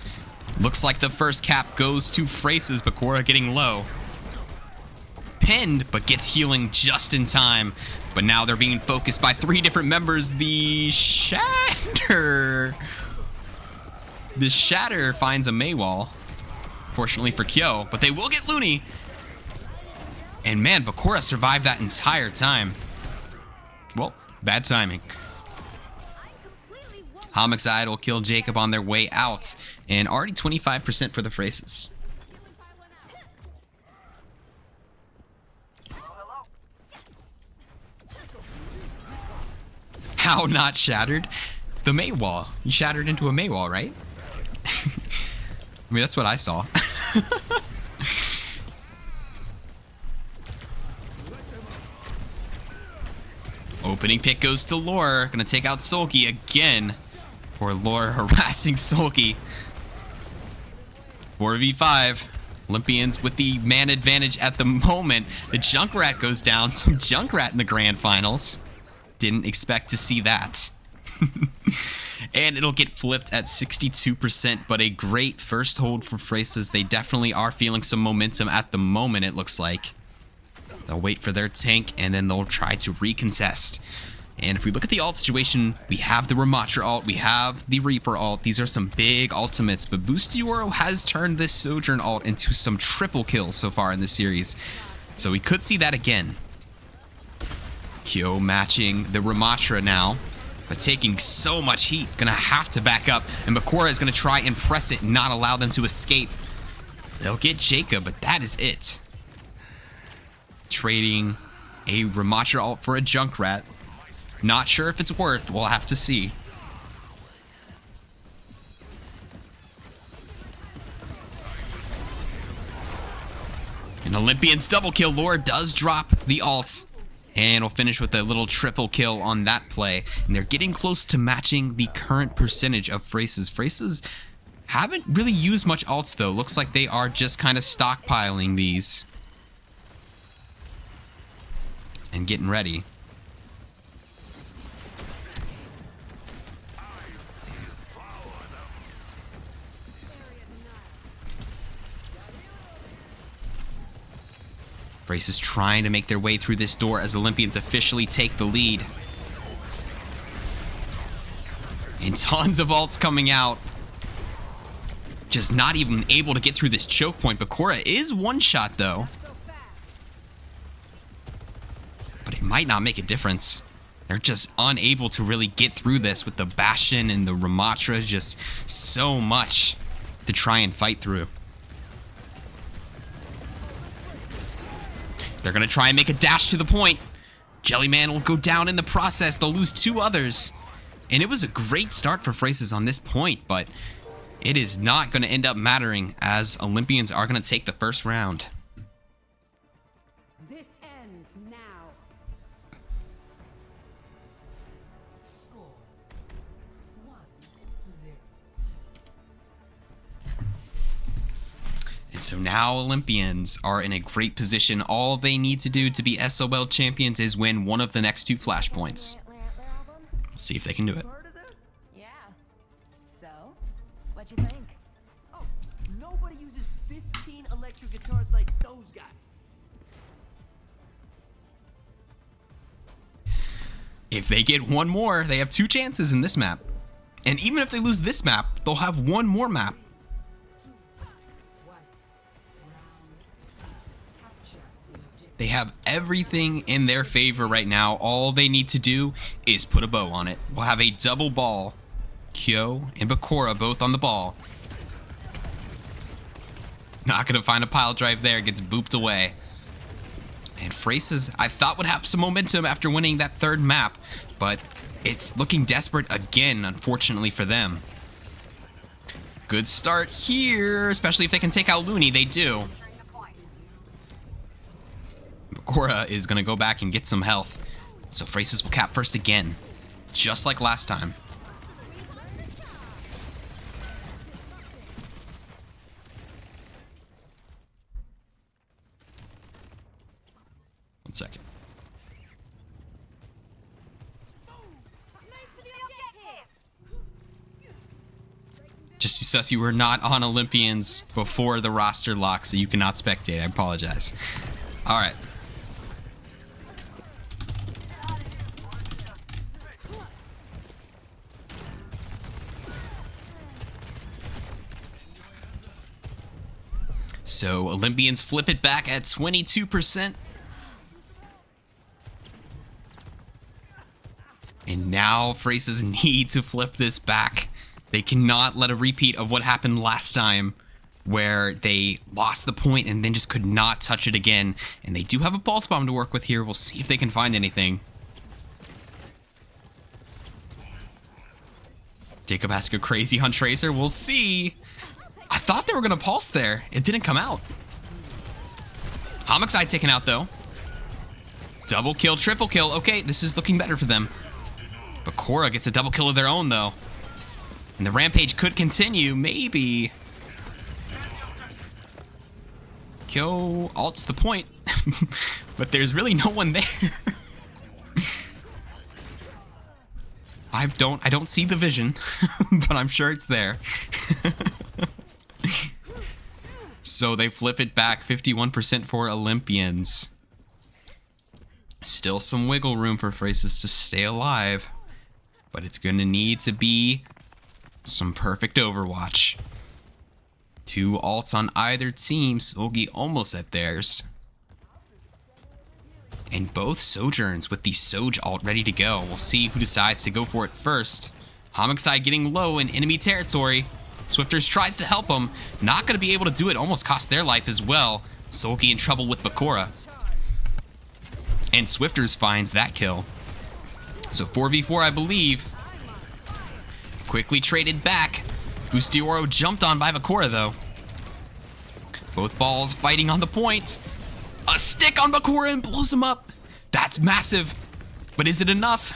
Looks like the first cap goes to Fresas, Bakura getting low. Pinned, but gets healing just in time. But now they're being focused by 3 different members. The Shatter finds a Maywall. Fortunately for Kyo, but they will get Looney. And man, Bakura survived that entire time. Well, bad timing. Homicide will kill Jacob on their way out. And already 25% for the Fresas. How not shattered? The Maywall. You shattered into a Maywall, right? I mean, that's what I saw. Opening pick goes to Lore. Gonna take out Sulky again. Poor Lore harassing Sulky. 4v5. Olympians with the man advantage at the moment. The Junkrat goes down. Some Junkrat in the grand finals. Didn't expect to see that. And it'll get flipped at 62%, but a great first hold for Fresas. They definitely are feeling some momentum at the moment, it looks like. They'll wait for their tank, and then they'll try to recontest. And if we look at the ult situation, we have the Ramatra ult, we have the Reaper ult. These are some big ultimates, but Boostioro has turned this Sojourn ult into some triple kills so far in this series. So we could see that again. Kyo matching the Ramatra now, but taking so much heat. Gonna have to back up, and Bakura is gonna try and press it, not allow them to escape. They'll get Jacob, but that is it. Trading a Ramatra ult for a Junkrat. Not sure if it's worth, we'll have to see. An Olympians double kill. Lore does drop the ult. And we'll finish with a little triple kill on that play. And they're getting close to matching the current percentage of Fresas. Fresas haven't really used much ults though. Looks like they are just kind of stockpiling these. And getting ready. Fresas trying to make their way through this door as Olympians officially take the lead. And tons of ults coming out. Just not even able to get through this choke point. Bakura is one shot though. But it might not make a difference. They're just unable to really get through this with the Bastion and the Ramatra. Just so much to try and fight through. They're going to try and make a dash to the point. Jellyman will go down in the process. They'll lose 2 others. And it was a great start for Fresas on this point, but it is not going to end up mattering as Olympians are going to take the first round. This ends now. Score 1-0. And so now Olympians are in a great position. All they need to do to be SOL champions is win one of the next 2 flashpoints. We'll see if they can do it. Heard of them? Yeah. So, what'd you think? Oh, nobody uses 15 electric guitars like those guys. If they get one more, they have 2 chances in this map. And even if they lose this map, they'll have one more map. They have everything in their favor right now. All they need to do is put a bow on it. We'll have a double ball. Kyo and Bakura both on the ball. Not going to find a pile drive there. Gets booped away. And Fresas, I thought, would have some momentum after winning that 3rd map. But it's looking desperate again, unfortunately for them. Good start here, especially if they can take out Looney. They do. Bakura is going to go back and get some health. So Fresas will cap first again. Just like last time. One second. Just to suss, you were not on Olympians before the roster lock, so you cannot spectate. I apologize. All right. So Olympians flip it back at 22%. And now Fresas need to flip this back. They cannot let a repeat of what happened last time, where they lost the point and then just could not touch it again. And they do have a pulse bomb to work with here. We'll see if they can find anything. Jacob has to go crazy on Tracer. We'll see. I thought they were going to pulse there. It didn't come out. Homicide taken out, though. Double kill, triple kill. Okay, this is looking better for them. Bakura gets a double kill of their own, though. And the rampage could continue, maybe. Kyo ults the point. But there's really no one there. I don't see the vision, but I'm sure it's there. So they flip it back, 51% for Olympians. Still some wiggle room for Fresas to stay alive, but it's going to need to be some perfect Overwatch. 2 ults on either team. Solgi almost at theirs. And both Sojourns with the Soj ult ready to go. We'll see who decides to go for it first. Homicide getting low in enemy territory. Swifters tries to help him. Not going to be able to do it. Almost cost their life as well. Solgi in trouble with Bakura. And Swifters finds that kill. So 4v4, I believe. Quickly traded back. Bustioro jumped on by Bakura, though. Both balls fighting on the point. A stick on Bakura and blows him up. That's massive. But is it enough?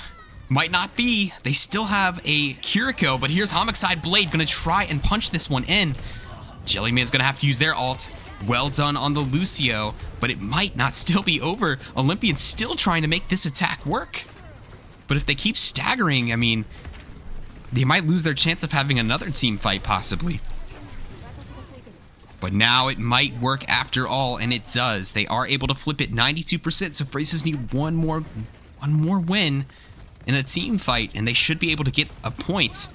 Might not be. They still have a Kiriko, but here's Homicide Blade gonna try and punch this one in. Jellyman's gonna have to use their ult. Well done on the Lucio, but it might not still be over. Olympians still trying to make this attack work. But if they keep staggering, I mean, they might lose their chance of having another team fight, possibly. But now it might work after all, and it does. They are able to flip it 92%, so Fresas need one more win in a team fight, and they should be able to get a point.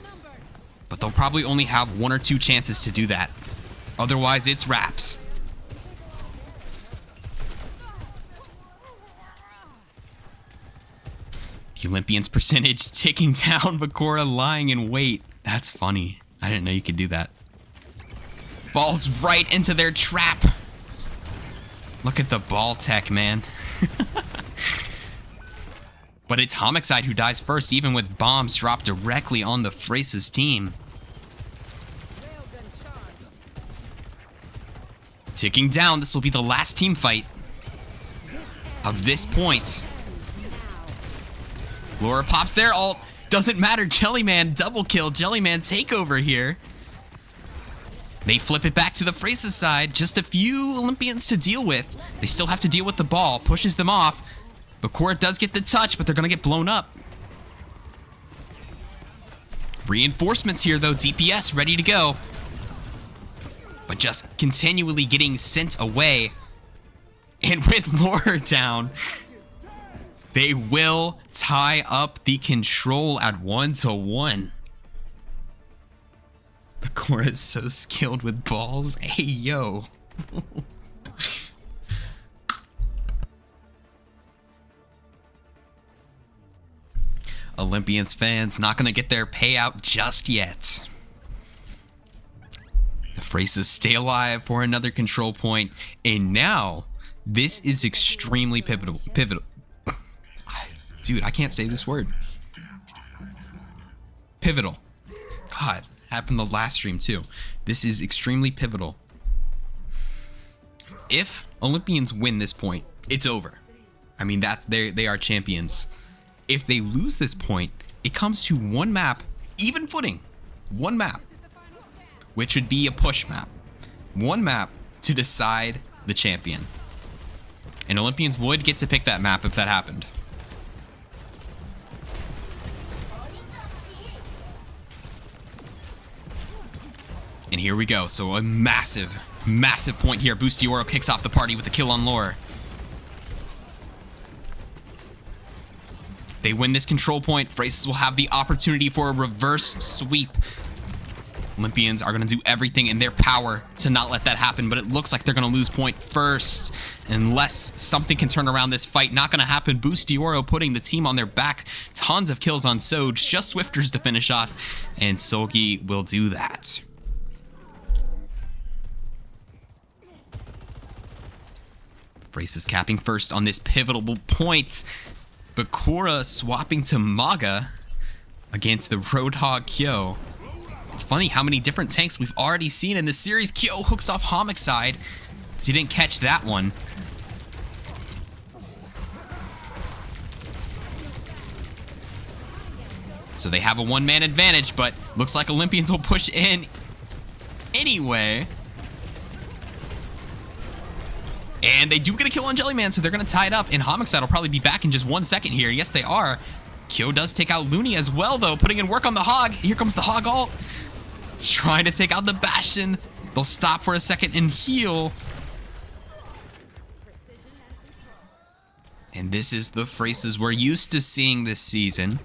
But they'll probably only have 1 or 2 chances to do that. Otherwise, it's wraps. The Olympians percentage ticking down, Bakura lying in wait. That's funny. I didn't know you could do that. Falls right into their trap. Look at the ball tech, man. But it's Homicide who dies first, even with bombs dropped directly on the Fresas team. Ticking down, this will be the last team fight. of this point. Laura pops their ult. Doesn't matter. Jellyman double kill. Jellyman takeover here. They flip it back to the Fresas side. Just a few Olympians to deal with. They still have to deal with the ball. Pushes them off. Bakura does get the touch, but they're going to get blown up. Reinforcements here, though. DPS ready to go. But just continually getting sent away. And with Laura down, they will tie up the control at 1-1. Bakura is so skilled with balls. Hey, yo. Olympians fans not going to get their payout just yet. The Fresas stay alive for another control point, and now this is extremely pivotal. Dude, I can't say this word. Pivotal. God, happened the last stream too. This is extremely pivotal. If Olympians win this point, it's over. I mean, they are champions. If they lose this point, it comes to one map, even footing. One map, which would be a push map. One map to decide the champion. And Olympians would get to pick that map if that happened. And here we go. So a massive, massive point here. Boostioro kicks off the party with a kill on Lore. They win this control point. Fresas will have the opportunity for a reverse sweep. Olympians are going to do everything in their power to not let that happen, but it looks like they're going to lose point first. Unless something can turn around this fight, not going to happen. Boostioro putting the team on their back. Tons of kills on Soj, just Swifters to finish off, and Solgi will do that. Fresas capping first on this pivotal point. Bakura swapping to Maga against the Roadhog Kyo. It's funny how many different tanks we've already seen in this series. Kyo hooks off Homicide. So he didn't catch that one. So they have a one-man advantage, but looks like Olympians will push in anyway. And they do get a kill on Jellyman, so they're going to tie it up. And Homicide will probably be back in just 1 second here. Yes, they are. Kyo does take out Looney as well, though, putting in work on the Hog. Here comes the Hog ult. Trying to take out the Bastion. They'll stop for a second and heal. And this is the Fresas we're used to seeing this season.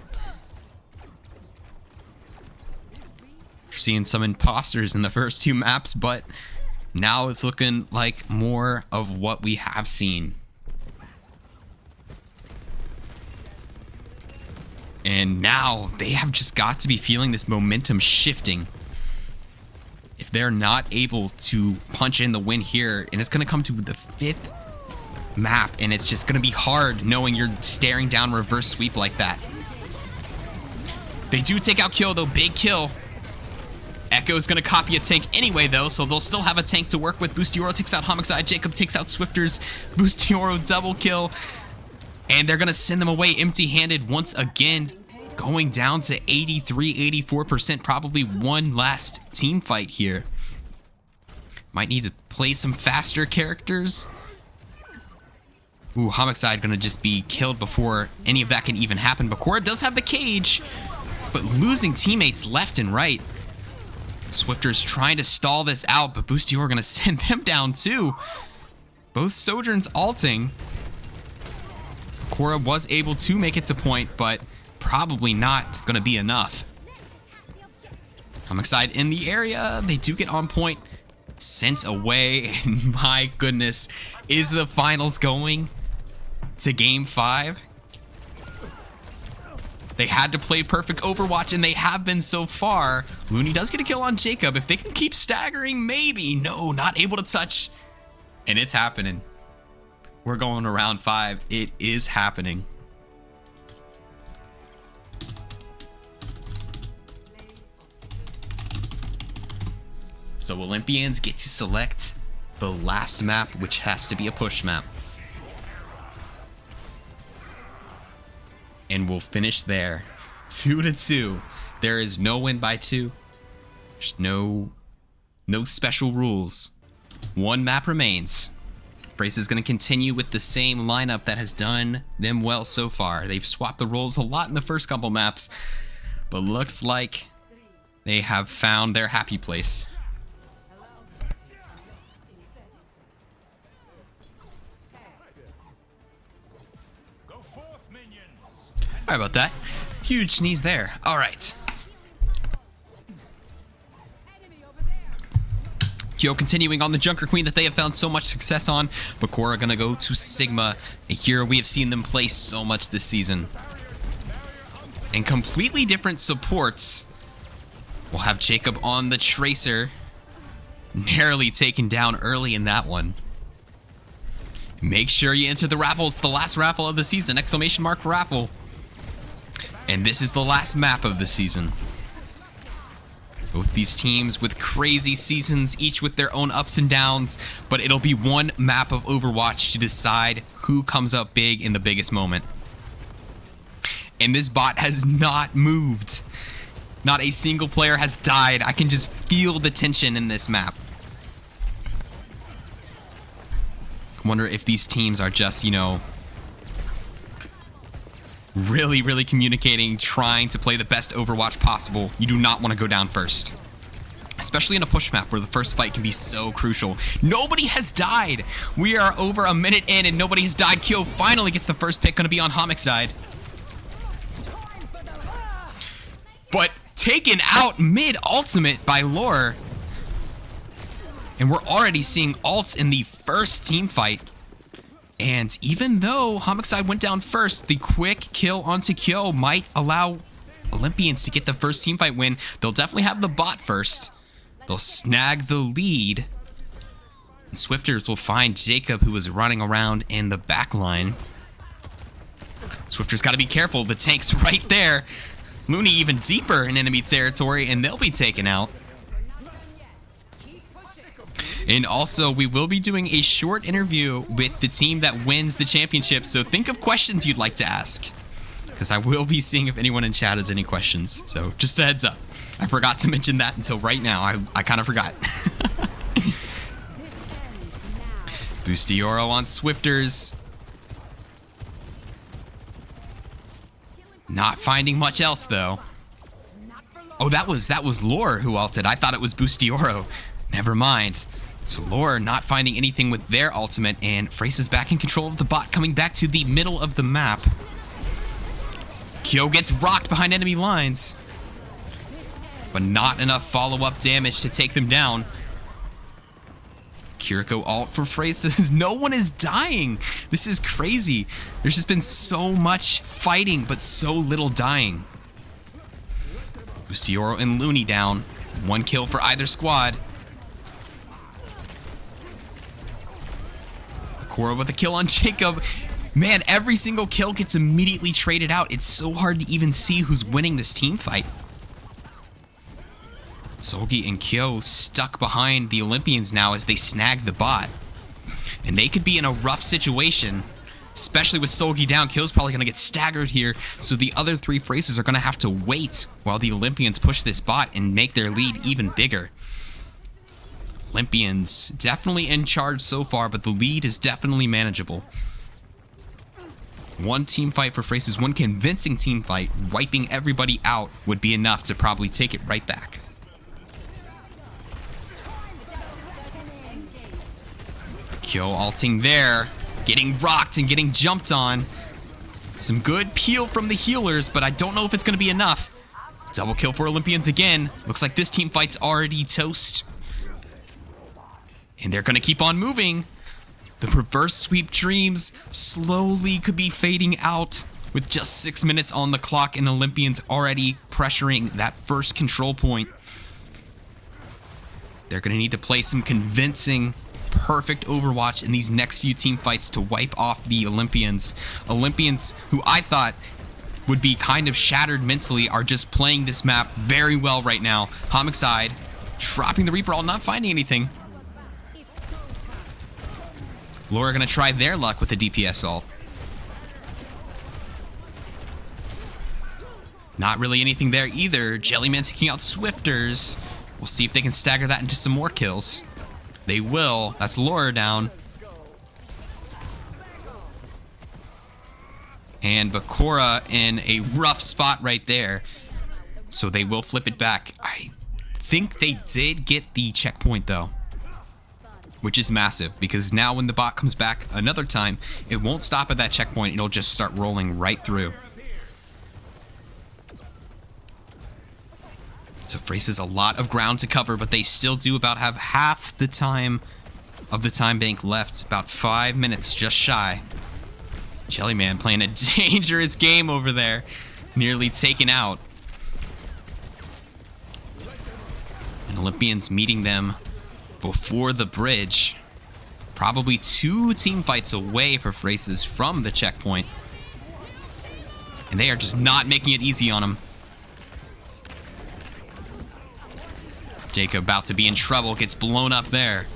We're seeing some imposters in the first 2 maps, but now it's looking like more of what we have seen. And now they have just got to be feeling this momentum shifting. If they're not able to punch in the win here, and it's going to come to the 5th map, and it's just going to be hard knowing you're staring down reverse sweep like that. They do take out Kyo, though. Big kill. Echo's going to copy a tank anyway, though, so they'll still have a tank to work with. Boostioro takes out Homicide. Jacob takes out Swifters. Boostioro double kill. And they're going to send them away empty-handed once again, going down to 83, 84%. Probably one last team fight here. Might need to play some faster characters. Ooh, Homicide going to just be killed before any of that can even happen. Bakura does have the cage, but losing teammates left and right. Swifter's trying to stall this out, but Boostioro going to send them down too. Both Sojourns ulting. Bakura was able to make it to point, but probably not going to be enough. Homicide in the area. They do get on point. Sent away. And my goodness, is the finals going to game 5? They had to play perfect Overwatch, and they have been so far. Looney does get a kill on Jacob. If they can keep staggering, maybe. No, not able to touch. And it's happening. We're going to round 5. It is happening. So Olympians get to select the last map, which has to be a push map. and we'll finish there. 2-2. There is no win by 2. There's no special rules. One map remains. Fresas is going to continue with the same lineup that has done them well so far. They've swapped the roles a lot in the first couple maps, but looks like they have found their happy place. Sorry about that. Huge sneeze there. All right. Kyo continuing on the Junker Queen that they have found so much success on. Bakura gonna go to Sigma, a hero we have seen them play so much this season. And completely different supports. We'll have Jacob on the Tracer. Narrowly taken down early in that one. Make sure you enter the raffle. It's the last raffle of the season. Exclamation mark raffle. And this is the last map of the season. Both these teams with crazy seasons, each with their own ups and downs, but it'll be one map of Overwatch to decide who comes up big in the biggest moment. And this bot has not moved. Not a single player has died. I can just feel the tension in this map. I wonder if these teams are just, you know, really communicating, trying to play the best Overwatch possible. You do not want to go down first. Especially in a push map where the first fight can be so crucial. Nobody has died. We are over a minute in and nobody has died. Kyo finally gets the first pick, going to be on Homic's side. But taken out mid-ultimate by Lore. And we're already seeing ults in the first team fight. And even though Homicide went down first, the quick kill onto Kyo might allow Olympians to get the first teamfight win. They'll definitely have the bot first. They'll snag the lead. And Swifters will find Jacob, who is running around in the back line. Swifters got to be careful. The tank's right there. Looney even deeper in enemy territory, and they'll be taken out. And also, we will be doing a short interview with the team that wins the championship, so think of questions you'd like to ask, because I will be seeing if anyone in chat has any questions. So just a heads up. I forgot to mention that until right now. I kind of forgot. Boostioro on Swifters. Not finding much else, though. Oh, that was Lore who ulted. I thought it was Boostioro. Never mind. So Lore not finding anything with their ultimate, and Fresas back in control of the bot, coming back to the middle of the map. Kyo gets rocked behind enemy lines, but not enough follow-up damage to take them down. Kiriko ult for Fresas. No one is dying. This is crazy. There's just been so much fighting, but so little dying. Boostioro and Looney down. One kill for either squad. Bakura with a kill on Jacob. Man, every single kill gets immediately traded out. It's so hard to even see who's winning this team fight. Solgi and Kyo stuck behind the Olympians now as they snag the bot. And they could be in a rough situation, especially with Solgi down. Kyo's probably going to get staggered here, so the other three Fresas are going to have to wait while the Olympians push this bot and make their lead even bigger. Olympians definitely in charge so far, but the lead is definitely manageable. One team fight for Fresas, one convincing team fight, wiping everybody out would be enough to probably take it right back. Kyo ulting there, getting rocked and getting jumped on. Some good peel from the healers, but I don't know if it's going to be enough. Double kill for Olympians again. Looks like this team fight's already toast. And they're going to keep on moving. The reverse sweep dreams slowly could be fading out with just 6 minutes on the clock, and Olympians already pressuring that first control point. They're going to need to play some convincing, perfect Overwatch in these next few team fights to wipe off the Olympians. Olympians, who I thought would be kind of shattered mentally, are just playing this map very well right now. Homicide dropping the Reaper, all not finding anything. Lore gonna try their luck with the DPS ult. Not really anything there either. Jellyman taking out Swifters. We'll see if they can stagger that into some more kills. They will. That's Laura down. And Bakura in a rough spot right there. So they will flip it back. I think they did get the checkpoint though, which is massive because now when the bot comes back another time, it won't stop at that checkpoint. It'll just start rolling right through. So Fresas a lot of ground to cover, but they still do about have half the time of the time bank left. About 5 minutes just shy. Jellyman playing a dangerous game over there. Nearly taken out. And Olympians meeting them before the bridge. Probably 2 team fights away for Fresas from the checkpoint. And they are just not making it easy on him. Jacob about to be in trouble, gets blown up there.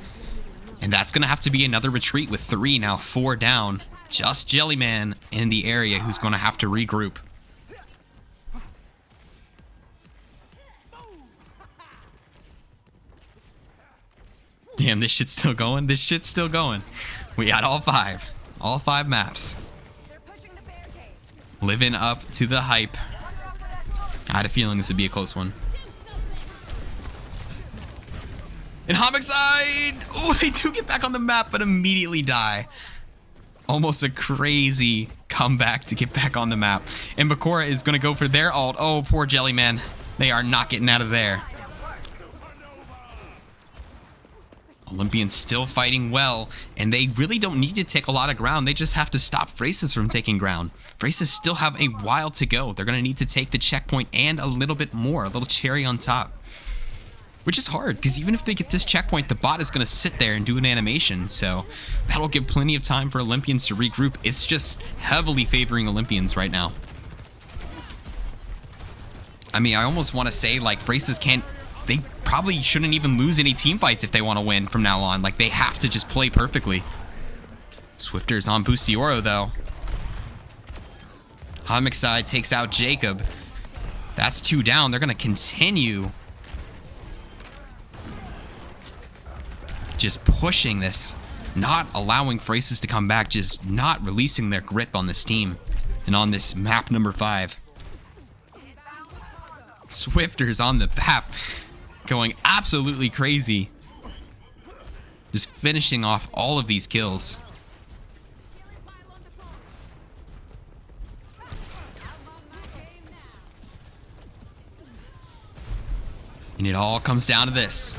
And that's going to have to be another retreat with 3, now 4 down. Just Jellyman in the area who's going to have to regroup. Damn, this shit's still going. This shit's still going. We got all 5. All 5 maps. Living up to the hype. I had a feeling this would be a close one. And Homicide! Oh, they do get back on the map, but immediately die. Almost a crazy comeback to get back on the map. And Bakura is going to go for their ult. Oh, poor Jellyman. They are not getting out of there. Olympians still fighting well, and they really don't need to take a lot of ground. They just have to stop Fresas from taking ground. Fresas still have a while to go. They're going to need to take the checkpoint and a little bit more, a little cherry on top. Which is hard, because even if they get this checkpoint, the bot is going to sit there and do an animation, so that'll give plenty of time for Olympians to regroup. It's just heavily favoring Olympians right now. I mean, I almost want to say, like, Fresas can't... They probably shouldn't even lose any team fights if they want to win from now on. Like, they have to just play perfectly. Swifter's on Bustioro, though. Homicide takes out Jacob. That's 2 down. They're going to continue... just pushing this, not allowing Fresas to come back, just not releasing their grip on this team and on this map number 5. Swifters on the map going absolutely crazy, just finishing off all of these kills. And it all comes down to this.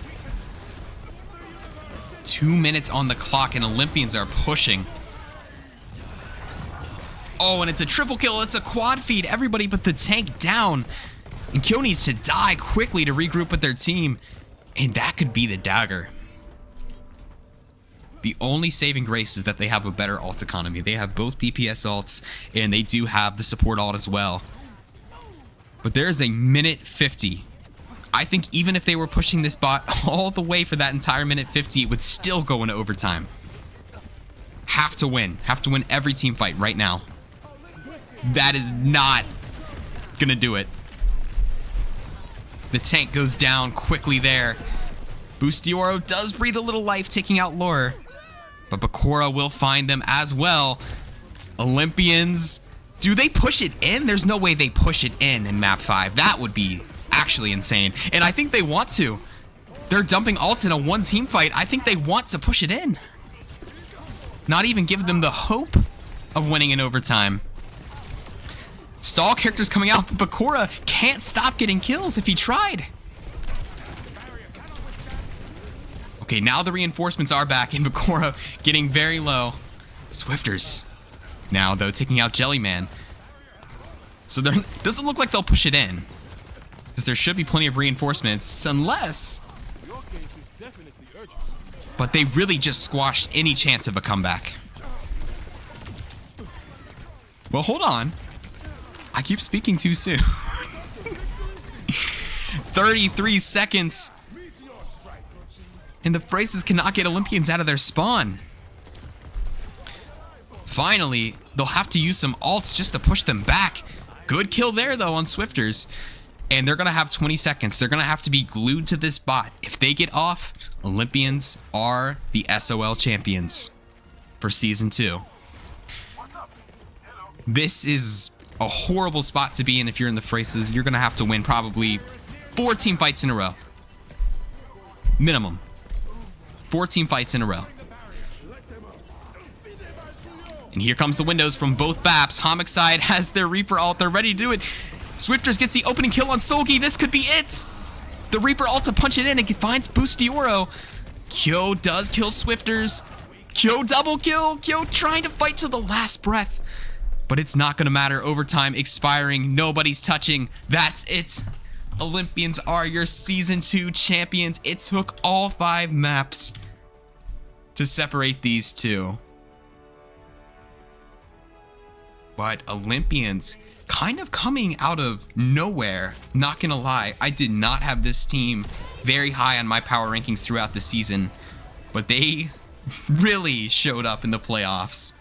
2 minutes on the clock and Olympians are pushing. Oh, and it's a triple kill. It's a quad feed. Everybody but the tank down. And Kyo needs to die quickly to regroup with their team. And that could be the dagger. The only saving grace is that they have a better ult economy. They have both DPS ults, and they do have the support ult as well. But there's a minute 50. I think even if they were pushing this bot all the way for that entire minute 50, it would still go into overtime. Have to win. Have to win every team fight right now. That is not gonna do it. The tank goes down quickly there. Bustioro does breathe a little life, taking out Lure. But Bakura will find them as well. Olympians, do they push it in? There's no way they push it in map 5. That would be actually insane. And I think they want to. They're dumping ults in a 1 team fight. I think they want to push it in. Not even give them the hope of winning in overtime. Stall characters coming out, but Bakura can't stop getting kills if he tried. Okay, now the reinforcements are back and Bakura getting very low. Swifters now, though, taking out Jellyman. So there doesn't look like they'll push it in, because there should be plenty of reinforcements, unless... But they really just squashed any chance of a comeback. Well, hold on. I keep speaking too soon. 33 seconds. And the Fresas cannot get Olympians out of their spawn. Finally, they'll have to use some ults just to push them back. Good kill there, though, on Swifters. And they're going to have 20 seconds. They're going to have to be glued to this bot. If they get off, Olympians are the SOL champions for Season 2. This is a horrible spot to be in if you're in the Fresas. You're going to have to win probably 4 team fights in a row. Minimum. 4 team fights in a row. And here comes the windows from both Baps. Homicide has their Reaper ult. They're ready to do it. Swifters gets the opening kill on Solgi. This could be it. The Reaper ult to punch it in. It finds Boostioro. Kyo does kill Swifters. Kyo double kill. Kyo trying to fight to the last breath. But it's not going to matter. Overtime expiring. Nobody's touching. That's it. Olympians are your Season 2 champions. It took all 5 maps to separate these two. But Olympians kind of coming out of nowhere. Not gonna lie, I did not have this team very high on my power rankings throughout the season, but they really showed up in the playoffs.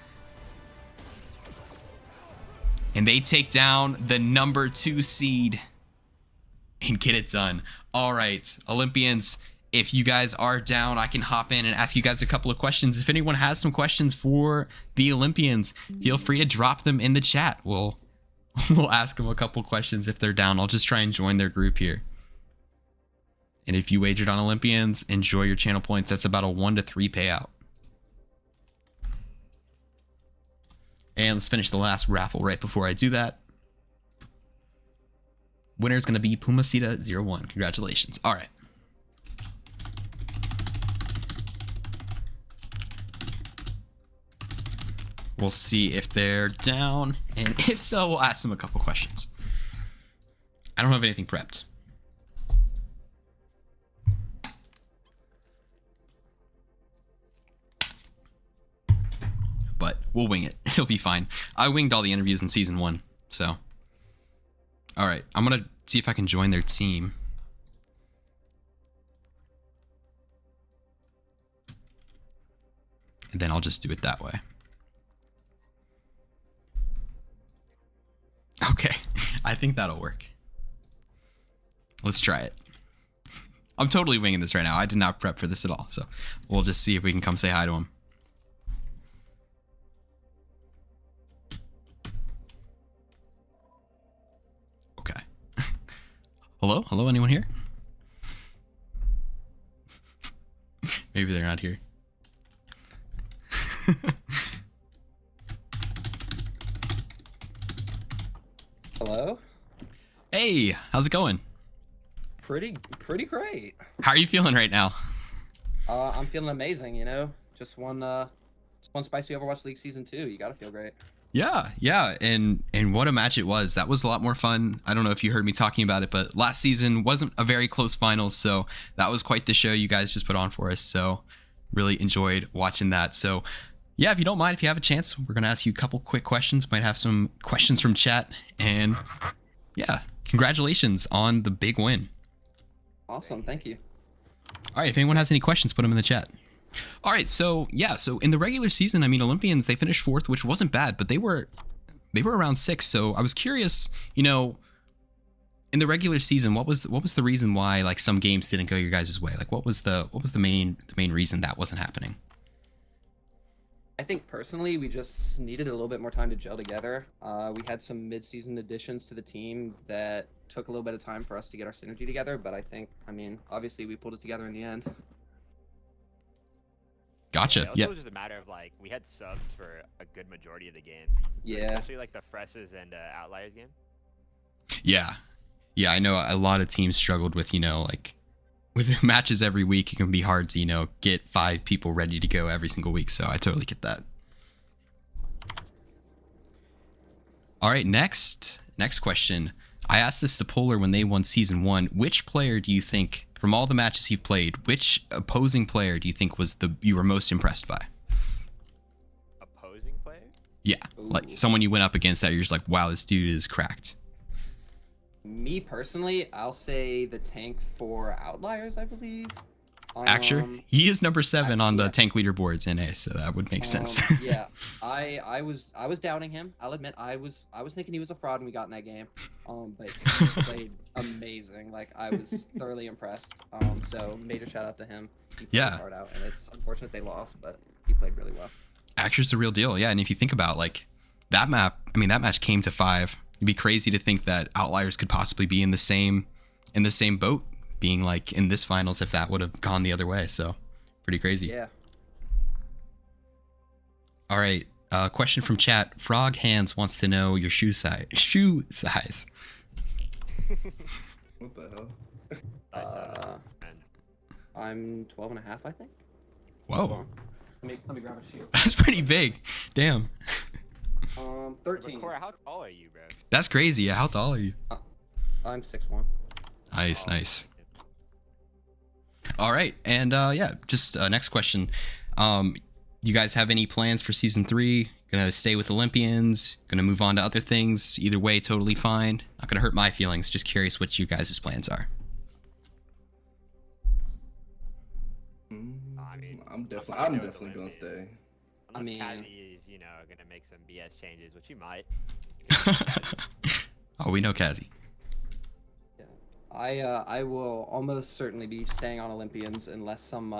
And they take down the number 2 seed and get it done. All right, Olympians, if you guys are down, I can hop in and ask you guys a couple of questions. If anyone has some questions for the Olympians, feel free to drop them in the chat. We'll ask them a couple questions if they're down. I'll just try and join their group here. And if you wagered on Olympians, enjoy your channel points. That's about a 1 to 3 payout. And let's finish the last raffle right before I do that. Winner is going to be Pumacita01. Congratulations. All right. We'll see if they're down, and if so, we'll ask them a couple questions. I don't have anything prepped. But we'll wing it. It'll be fine. I winged all the interviews in Season 1, so. All right, I'm going to see if I can join their team. And then I'll just do it that way. Okay, I think that'll work. Let's try it. I'm totally winging this right now. I did not prep for this at all. So we'll just see if we can come say hi to him. Okay. Hello? Hello? Anyone here? Maybe they're not here. Hello? Hey, how's it going? Pretty great. How are you feeling right now? I'm feeling amazing, you know. Just one spicy Overwatch League Season 2. You gotta feel great. Yeah, and what a match it was. That was a lot more fun. I don't know if you heard me talking about it, but last season wasn't a very close finals, so that was quite the show you guys just put on for us. So really enjoyed watching that. So yeah, if you don't mind, if you have a chance, we're gonna ask you a couple quick questions. Might have some questions from chat, and yeah, congratulations on the big win. Awesome, thank you. All right, if anyone has any questions, put them in the chat. All right, so yeah, so in the regular season, I mean, Olympians, they finished 4th, which wasn't bad, but they were around 6th. So I was curious, you know, in the regular season, what was the reason why like some games didn't go your guys' way? Like what was the main reason that wasn't happening? I think personally, we just needed a little bit more time to gel together. We had some mid-season additions to the team that took a little bit of time for us to get our synergy together, but I mean, obviously we pulled it together in the end. Gotcha. Yeah, Yeah. it was just a matter of like we had subs for a good majority of the games. Yeah. Especially like the Fresas and Outliers game. Yeah. I know a lot of teams struggled with, you know, like with matches every week, it can be hard to, you know, get 5 people ready to go every single week. So I totally get that. All right, next question. I asked this to Polar when they won Season 1. Which player do you think, from all the matches you've played, which opposing player do you think was you were most impressed by? Opposing player? Yeah, like someone you went up against that you're just like, wow, this dude is cracked. Me personally, I'll say the tank for Outliers, I believe. Acture? He is number 7 on the yeah. tank leaderboards in A, so that would make sense. Yeah, I was doubting him. I'll admit I was thinking he was a fraud when we got in that game. But he played amazing. Like I was thoroughly impressed. So major shout out to him. He played Yeah. his heart out, and it's unfortunate they lost, but he played really well. Acture's the real deal. Yeah, and if you think about like that map, I mean that match came to 5. It'd be crazy to think that Outliers could possibly be in the same boat, being like in this finals if that would have gone the other way. So pretty crazy. Yeah. All right. Question from chat. Frog Hands wants to know your shoe size. What the hell? I'm 12 and a half, I think. Whoa. Let me grab a shoe. That's pretty big. Damn. 13. Cora, how tall are you, bro? That's crazy. Yeah. How tall are you? I'm 6'1". Nice. Nice. All right. And yeah, just next question. You guys have any plans for season 3? Gonna stay with Olympians? Gonna move on to other things? Either way, totally fine. Not gonna hurt my feelings. Just curious what you guys' plans are. I mean, I'm definitely gonna Olympians. stay. Unless mean- Kazi is, gonna make some BS changes, which he might. Oh, we know Kazi. Yeah. I will almost certainly be staying on Olympians unless some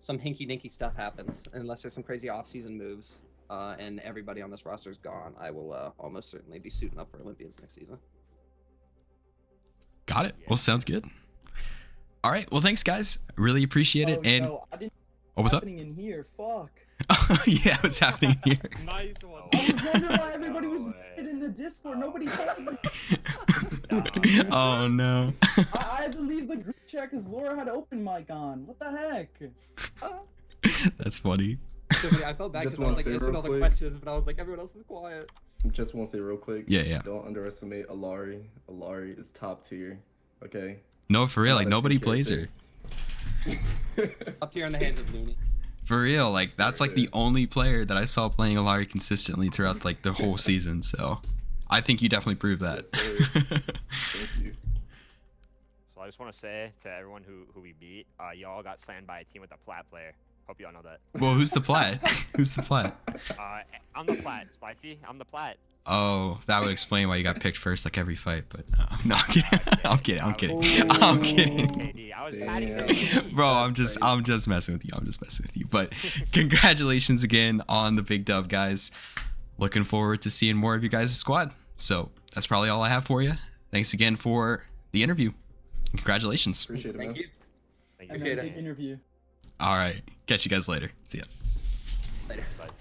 hinky dinky stuff happens. Unless there's some crazy off-season moves, and everybody on this roster is gone. I will almost certainly be suiting up for Olympians next season. Got it. Well, sounds good. All right. Well, thanks, guys. Really appreciate it. And I didn't oh, what's up? happening in here. Fuck. Yeah, what's happening here? Nice one. Oh, I was wondering why everybody was no way. in the Discord. Nobody told me. Oh no. I had to leave the group chat because Laura had open mic on. What the heck? That's funny. I felt bad Just because I was wanna like say answering real all the quick. questions, but I was like everyone else is quiet. Just want to say real quick. Yeah. Don't underestimate Alari. Alari is top tier. Okay. No, for real. Not Like a nobody true plays her. character. Up here in the hands of Looney. For real. Like that's like the only player that I saw playing Alari consistently throughout like the whole season. So I think you definitely proved that. Yes, sir. Thank you. So I just want to say to everyone who we beat, y'all got slammed by a team with a plat player. Hope y'all know that. Well, who's the plat? Who's the plat? I'm the plat, Spicy. I'm the plat. Oh, that would explain why you got picked first like every fight. But no, I'm kidding. I'm kidding. I'm kidding. KD, I was patting Damn. KD. Bro, I'm just messing with you. I'm just messing with you. But congratulations again on the big dub, guys. Looking forward to seeing more of you guys' squad. So that's probably all I have for you. Thanks again for the interview. And congratulations. Appreciate it, man. Thank you. Thank And you. then big interview. All right. Catch you guys later. See ya. Later. Spicy.